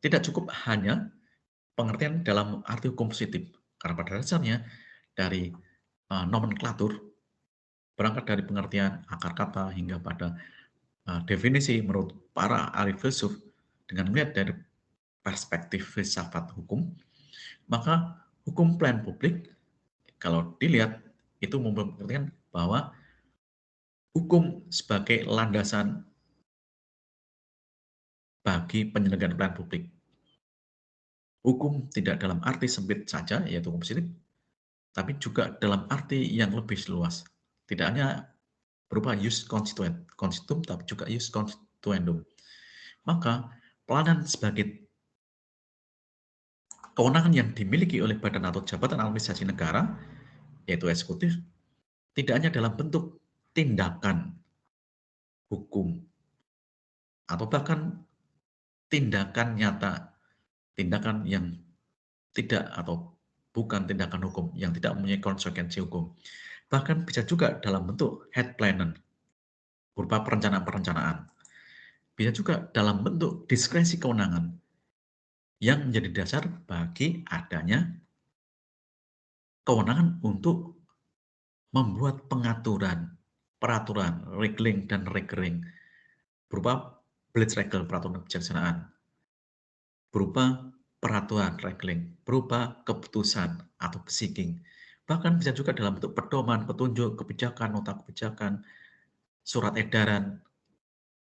tidak cukup hanya pengertian dalam arti hukum positif, karena pada dasarnya dari nomenklatur, berangkat dari pengertian akar kata hingga pada definisi menurut para ahli filsuf, dengan melihat dari perspektif filsafat hukum, maka hukum pelayanan publik kalau dilihat itu memperhatikan bahwa hukum sebagai landasan bagi penyelenggaraan pelayanan publik. Hukum tidak dalam arti sempit saja, yaitu hukum positif, tapi juga dalam arti yang lebih luas. Tidak hanya berupa jus constitutum, tapi juga jus constituendum. Maka peranan sebagai kewenangan yang dimiliki oleh badan atau jabatan administrasi negara, yaitu eksekutif, tidak hanya dalam bentuk tindakan hukum, atau bahkan tindakan nyata, tindakan yang tidak atau bukan tindakan hukum, yang tidak mempunyai konsekuensi hukum. Bahkan bisa juga dalam bentuk head planner, berupa perencanaan-perencanaan. Bisa juga dalam bentuk diskresi kewenangan, yang menjadi dasar bagi adanya kewenangan untuk membuat pengaturan, peraturan, regling dan recurring, berupa Blitzregel, peraturan kebijaksanaan, berupa peraturan regling, berupa keputusan atau beseking. Bahkan bisa juga dalam bentuk pedoman, petunjuk, kebijakan, nota kebijakan, surat edaran,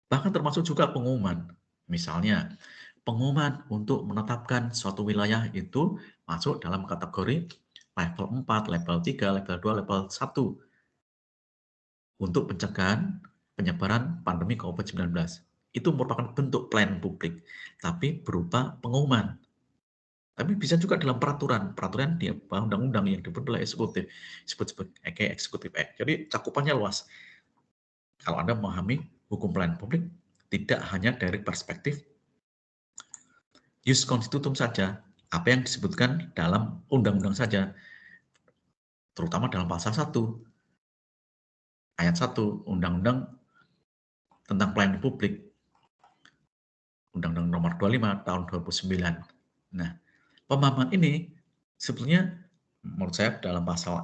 bahkan termasuk juga pengumuman. Misalnya, pengumuman untuk menetapkan suatu wilayah itu masuk dalam kategori level 4, level 3, level 2, level 1 untuk pencegahan penyebaran pandemi COVID-19. Itu merupakan bentuk pelayanan publik, tapi berupa pengumuman. Tapi bisa juga dalam peraturan di bawah undang-undang yang dibuat oleh eksekutif, disebut sebagai Executive Act. Jadi cakupannya luas. Kalau Anda memahami hukum pelayanan publik, tidak hanya dari perspektif jus constitutum saja, apa yang disebutkan dalam undang-undang saja, terutama dalam pasal 1, ayat 1, Undang-Undang tentang Pelayanan Publik, Undang-Undang nomor 25 tahun 2009. Nah, pemahaman ini sebetulnya menurut saya dalam pasal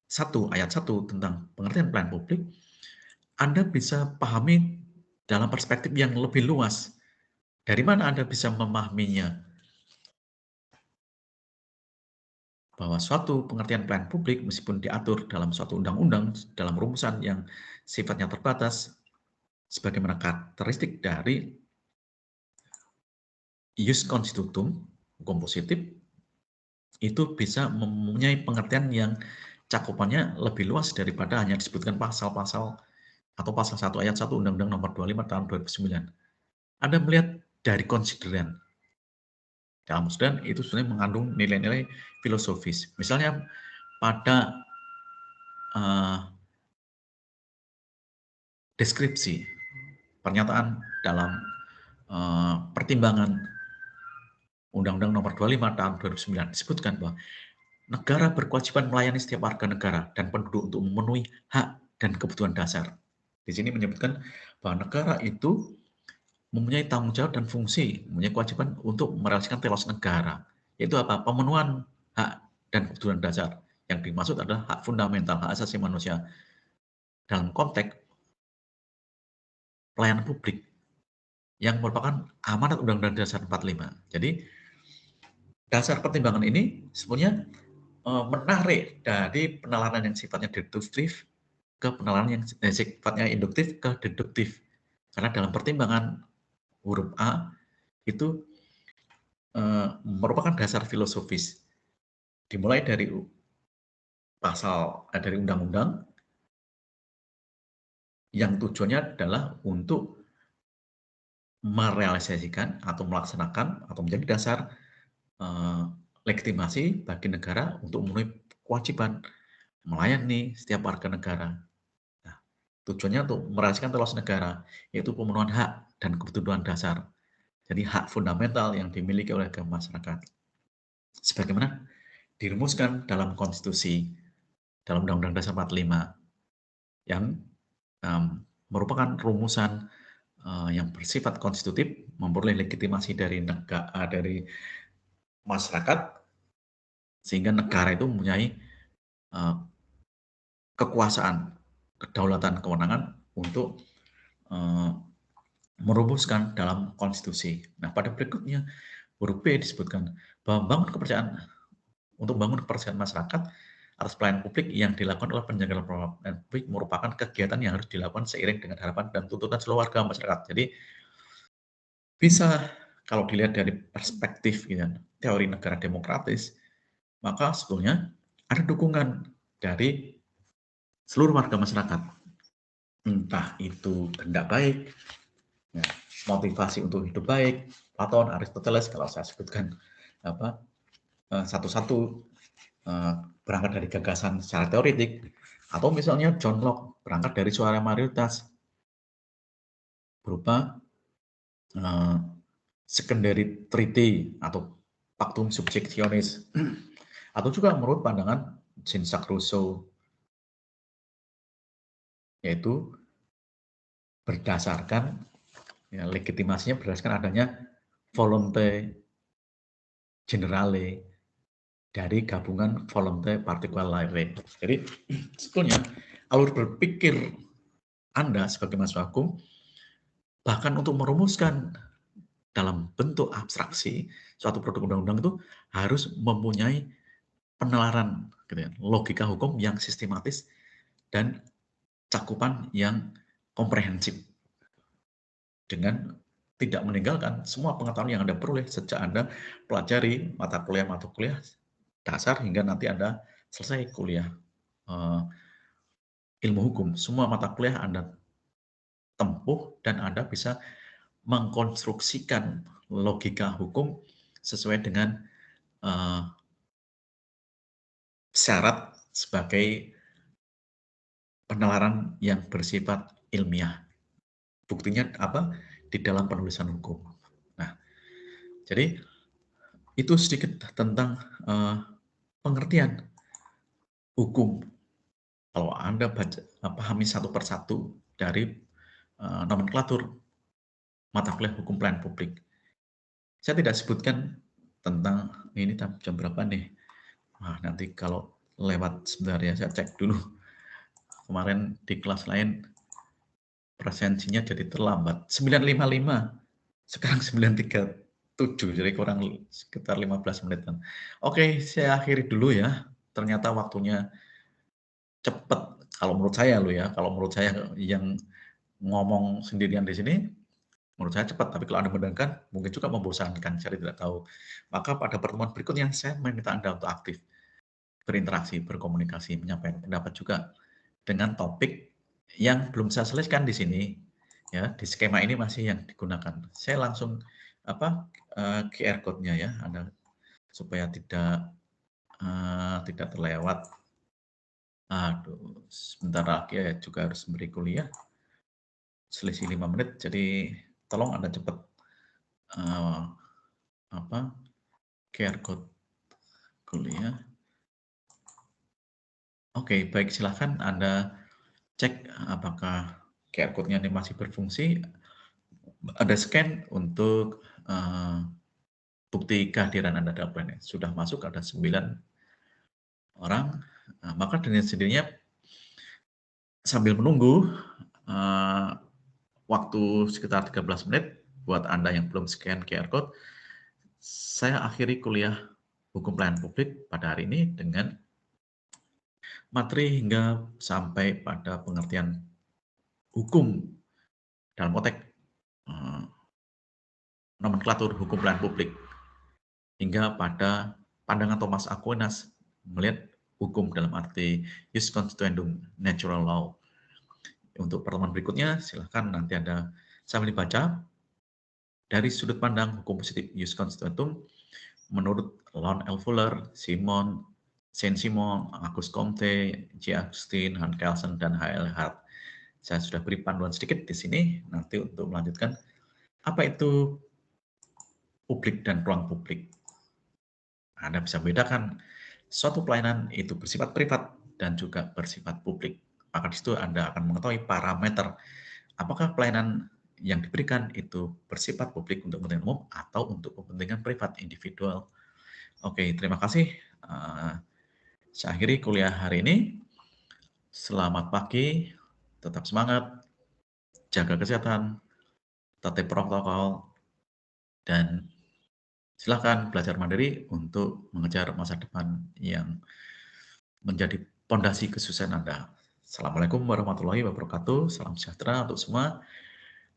1 ayat 1 tentang pengertian pelayanan publik, Anda bisa pahami dalam perspektif yang lebih luas. Dari mana Anda bisa memahaminya? Bahwa suatu pengertian pelayanan publik meskipun diatur dalam suatu undang-undang, dalam rumusan yang sifatnya terbatas, sebagaimana karakteristik dari ius constitutum, hukum positif, itu bisa mempunyai pengertian yang cakupannya lebih luas daripada hanya disebutkan pasal-pasal atau pasal 1 ayat 1 Undang-Undang Nomor 25 tahun 2009. Anda melihat dari konsideran. Dalam konsideran itu sebenarnya mengandung nilai-nilai filosofis. Misalnya pada deskripsi, pernyataan dalam pertimbangan Undang-Undang Nomor 25 tahun 2009 disebutkan bahwa negara berkewajiban melayani setiap warga negara dan penduduk untuk memenuhi hak dan kebutuhan dasar. Di sini menyebutkan bahwa negara itu mempunyai tanggung jawab dan fungsi, mempunyai kewajiban untuk merealisasikan telos negara, yaitu apa? Pemenuhan hak dan kebutuhan dasar. Yang dimaksud adalah hak fundamental, hak asasi manusia dalam konteks pelayanan publik yang merupakan amanat Undang-Undang Dasar 45. Jadi dasar pertimbangan ini sebenarnya menarik dari penalaran yang sifatnya deduktif ke penalaran yang sifatnya induktif ke deduktif. Karena dalam pertimbangan huruf A itu merupakan dasar filosofis. Dimulai dari pasal dari undang-undang yang tujuannya adalah untuk merealisasikan atau melaksanakan atau menjadi dasar legitimasi bagi negara untuk memenuhi kewajiban melayani setiap warga negara. Nah, tujuannya untuk merealisasikan telos negara, yaitu pemenuhan hak dan kebutuhan dasar. Jadi hak fundamental yang dimiliki oleh masyarakat. Sebagaimana dirumuskan dalam konstitusi, dalam Undang-Undang Dasar 45, yang merupakan rumusan yang bersifat konstitutif, memperoleh legitimasi dari negara, dari masyarakat, sehingga negara itu mempunyai kekuasaan, kedaulatan, kewenangan untuk merumuskan dalam konstitusi. Nah, pada berikutnya huruf B disebutkan bahwa untuk bangun kepercayaan masyarakat atas pelayanan publik yang dilakukan oleh penyelenggara pelayanan publik merupakan kegiatan yang harus dilakukan seiring dengan harapan dan tuntutan seluruh warga masyarakat. Jadi bisa kalau dilihat dari perspektif gitu, teori negara demokratis, maka sebetulnya ada dukungan dari seluruh warga masyarakat, entah itu kehendak baik, ya, motivasi untuk hidup baik, Platon, Aristoteles, kalau saya sebutkan satu-satu berangkat dari gagasan secara teoritik, atau misalnya John Locke berangkat dari suara mayoritas berupa secondary treaty atau pactum subjectionis, atau juga menurut pandangan Jean-Jacques Rousseau, yaitu berdasarkan legitimasinya berdasarkan adanya volonté generale dari gabungan volonté particulare. Jadi sebetulnya alur berpikir Anda sebagai mahasiswa hukum bahkan untuk merumuskan dalam bentuk abstraksi suatu produk undang-undang itu harus mempunyai penalaran gitu ya, logika hukum yang sistematis dan cakupan yang komprehensif dengan tidak meninggalkan semua pengetahuan yang Anda peroleh sejak Anda pelajari mata kuliah dasar hingga nanti Anda selesai kuliah ilmu hukum. Semua mata kuliah Anda tempuh dan Anda bisa mengkonstruksikan logika hukum sesuai dengan syarat sebagai penalaran yang bersifat ilmiah. Buktinya apa? Di dalam penulisan hukum. Nah, jadi itu sedikit tentang pengertian hukum. Kalau Anda pahami satu persatu dari nomenklatur mata kuliah hukum pelayanan publik. Saya tidak sebutkan tentang ini jam berapa nih? Wah, nanti kalau lewat sebentar ya, saya cek dulu. Kemarin di kelas lain presensinya jadi terlambat. 9.55, sekarang 9.37, jadi kurang sekitar 15 menitan. Oke, saya akhiri dulu ya. Ternyata waktunya cepat. Kalau menurut saya loh ya, kalau menurut saya yang ngomong sendirian di sini, menurut saya cepat. Tapi kalau Anda mendengarkan, mungkin juga membosankan, saya tidak tahu. Maka pada pertemuan berikutnya, saya meminta Anda untuk aktif, berinteraksi, berkomunikasi, menyampaikan pendapat juga dengan topik yang belum saya selesaikan di sini. Ya, di skema ini masih yang digunakan. Saya langsung QR code-nya ya, Anda supaya tidak terlewat. Aduh, sebentar lagi ya juga harus memberi kuliah. Selisih 5 menit, jadi tolong Anda cepat QR code kuliah. Oke, baik, silahkan Anda cek apakah QR code-nya ini masih berfungsi. Ada scan untuk bukti kehadiran Anda dalam plan. Sudah masuk, ada 9 orang. Maka dengan sendirinya sambil menunggu waktu sekitar 13 menit buat Anda yang belum scan QR code, saya akhiri kuliah hukum pelayanan publik pada hari ini dengan materi hingga sampai pada pengertian hukum dalam konteks nomenklatur hukum pelayanan publik hingga pada pandangan Thomas Aquinas melihat hukum dalam arti jus constituendum, natural law. Untuk pertemuan berikutnya, silahkan nanti Anda sambil dibaca dari sudut pandang hukum positif jus constituendum menurut Lon L. Fuller, Saint-Simon, Auguste Comte, J. Augustine, Hans Kelsen, dan H.L. Hart. Saya sudah beri panduan sedikit di sini, nanti untuk melanjutkan apa itu publik dan ruang publik. Anda bisa membedakan suatu pelayanan itu bersifat privat dan juga bersifat publik. Maka di situ Anda akan mengetahui parameter apakah pelayanan yang diberikan itu bersifat publik untuk kepentingan umum atau untuk kepentingan privat individual. Oke, terima kasih. Saya akhiri kuliah hari ini. Selamat pagi, tetap semangat, jaga kesehatan, tertib protokol, dan silakan belajar mandiri untuk mengejar masa depan yang menjadi pondasi kesuksesan Anda. Assalamualaikum warahmatullahi wabarakatuh. Salam sejahtera untuk semua.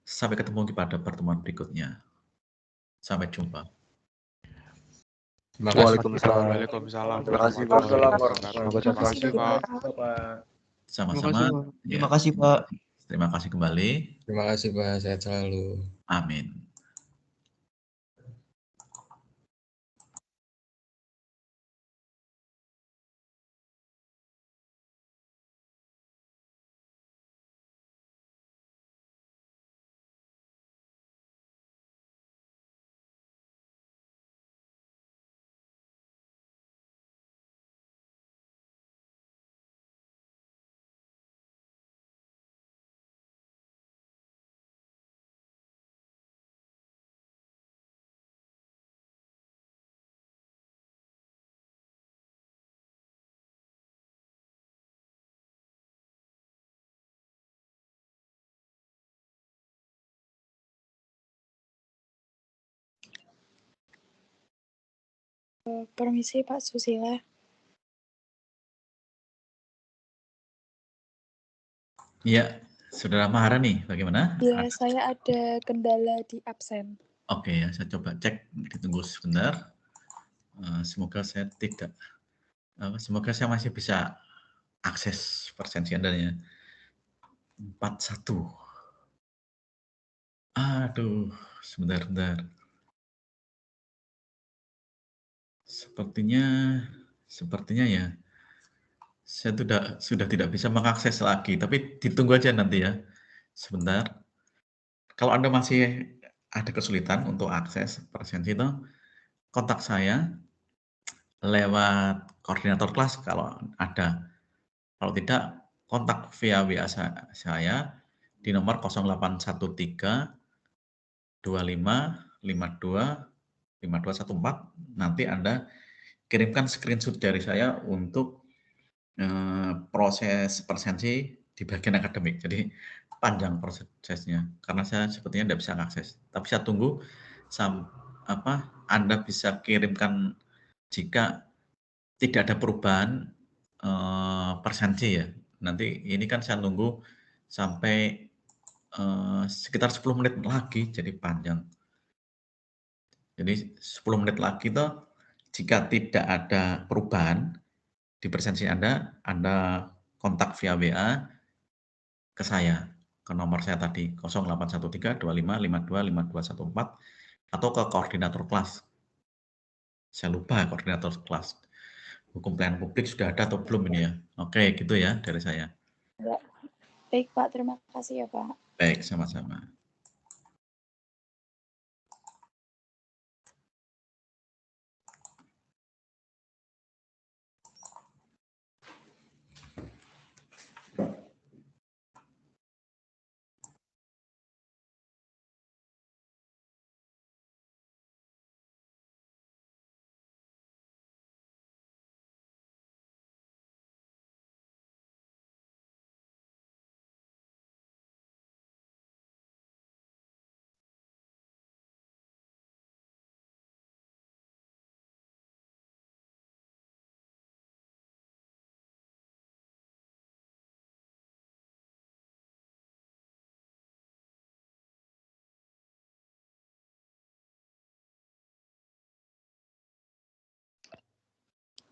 Sampai ketemu pada pertemuan berikutnya. Sampai jumpa. Terima kasih. Waalaikumsalam. Terima kasih, Pak. Terima kasih, Pak. Sama-sama. Terima kasih, Pak. Terima kasih kembali. Terima kasih, Pak. Sehat selalu. Amin. Permisi Pak Susila. Iya, Saudara Maharani, bagaimana? Ya, saya ada kendala di absen. Oke ya, saya coba cek, ditunggu sebentar. Semoga saya masih bisa akses presensi Anda ya. 41. Aduh, sebentar. Sepertinya ya, saya sudah tidak bisa mengakses lagi, tapi ditunggu aja nanti ya, sebentar. Kalau Anda masih ada kesulitan untuk akses presensi itu, kontak saya lewat koordinator kelas kalau ada. Kalau tidak, kontak via WA saya di nomor 0813 25 52 5214, nanti Anda kirimkan screenshot dari saya untuk proses presensi di bagian akademik. Jadi panjang prosesnya karena saya sepertinya tidak bisa mengakses. Tapi saya tunggu Anda bisa kirimkan jika tidak ada perubahan presensi ya. Nanti ini kan saya nunggu sampai sekitar 10 menit lagi, jadi panjang. Jadi 10 menit lagi itu jika tidak ada perubahan di presensi Anda kontak via WA ke saya, ke nomor saya tadi 081325525214 atau ke koordinator kelas. Saya lupa koordinator kelas. Hukum pelayanan publik sudah ada atau belum ini ya? Oke, gitu ya dari saya. Ya. Baik Pak, terima kasih ya Pak. Baik, sama-sama.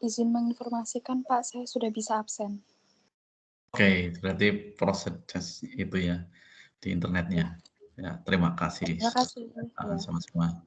Izin menginformasikan Pak, saya sudah bisa absen. Oke, berarti proses itu ya di internetnya. Ya, terima kasih. Terima kasih. Sama-sama.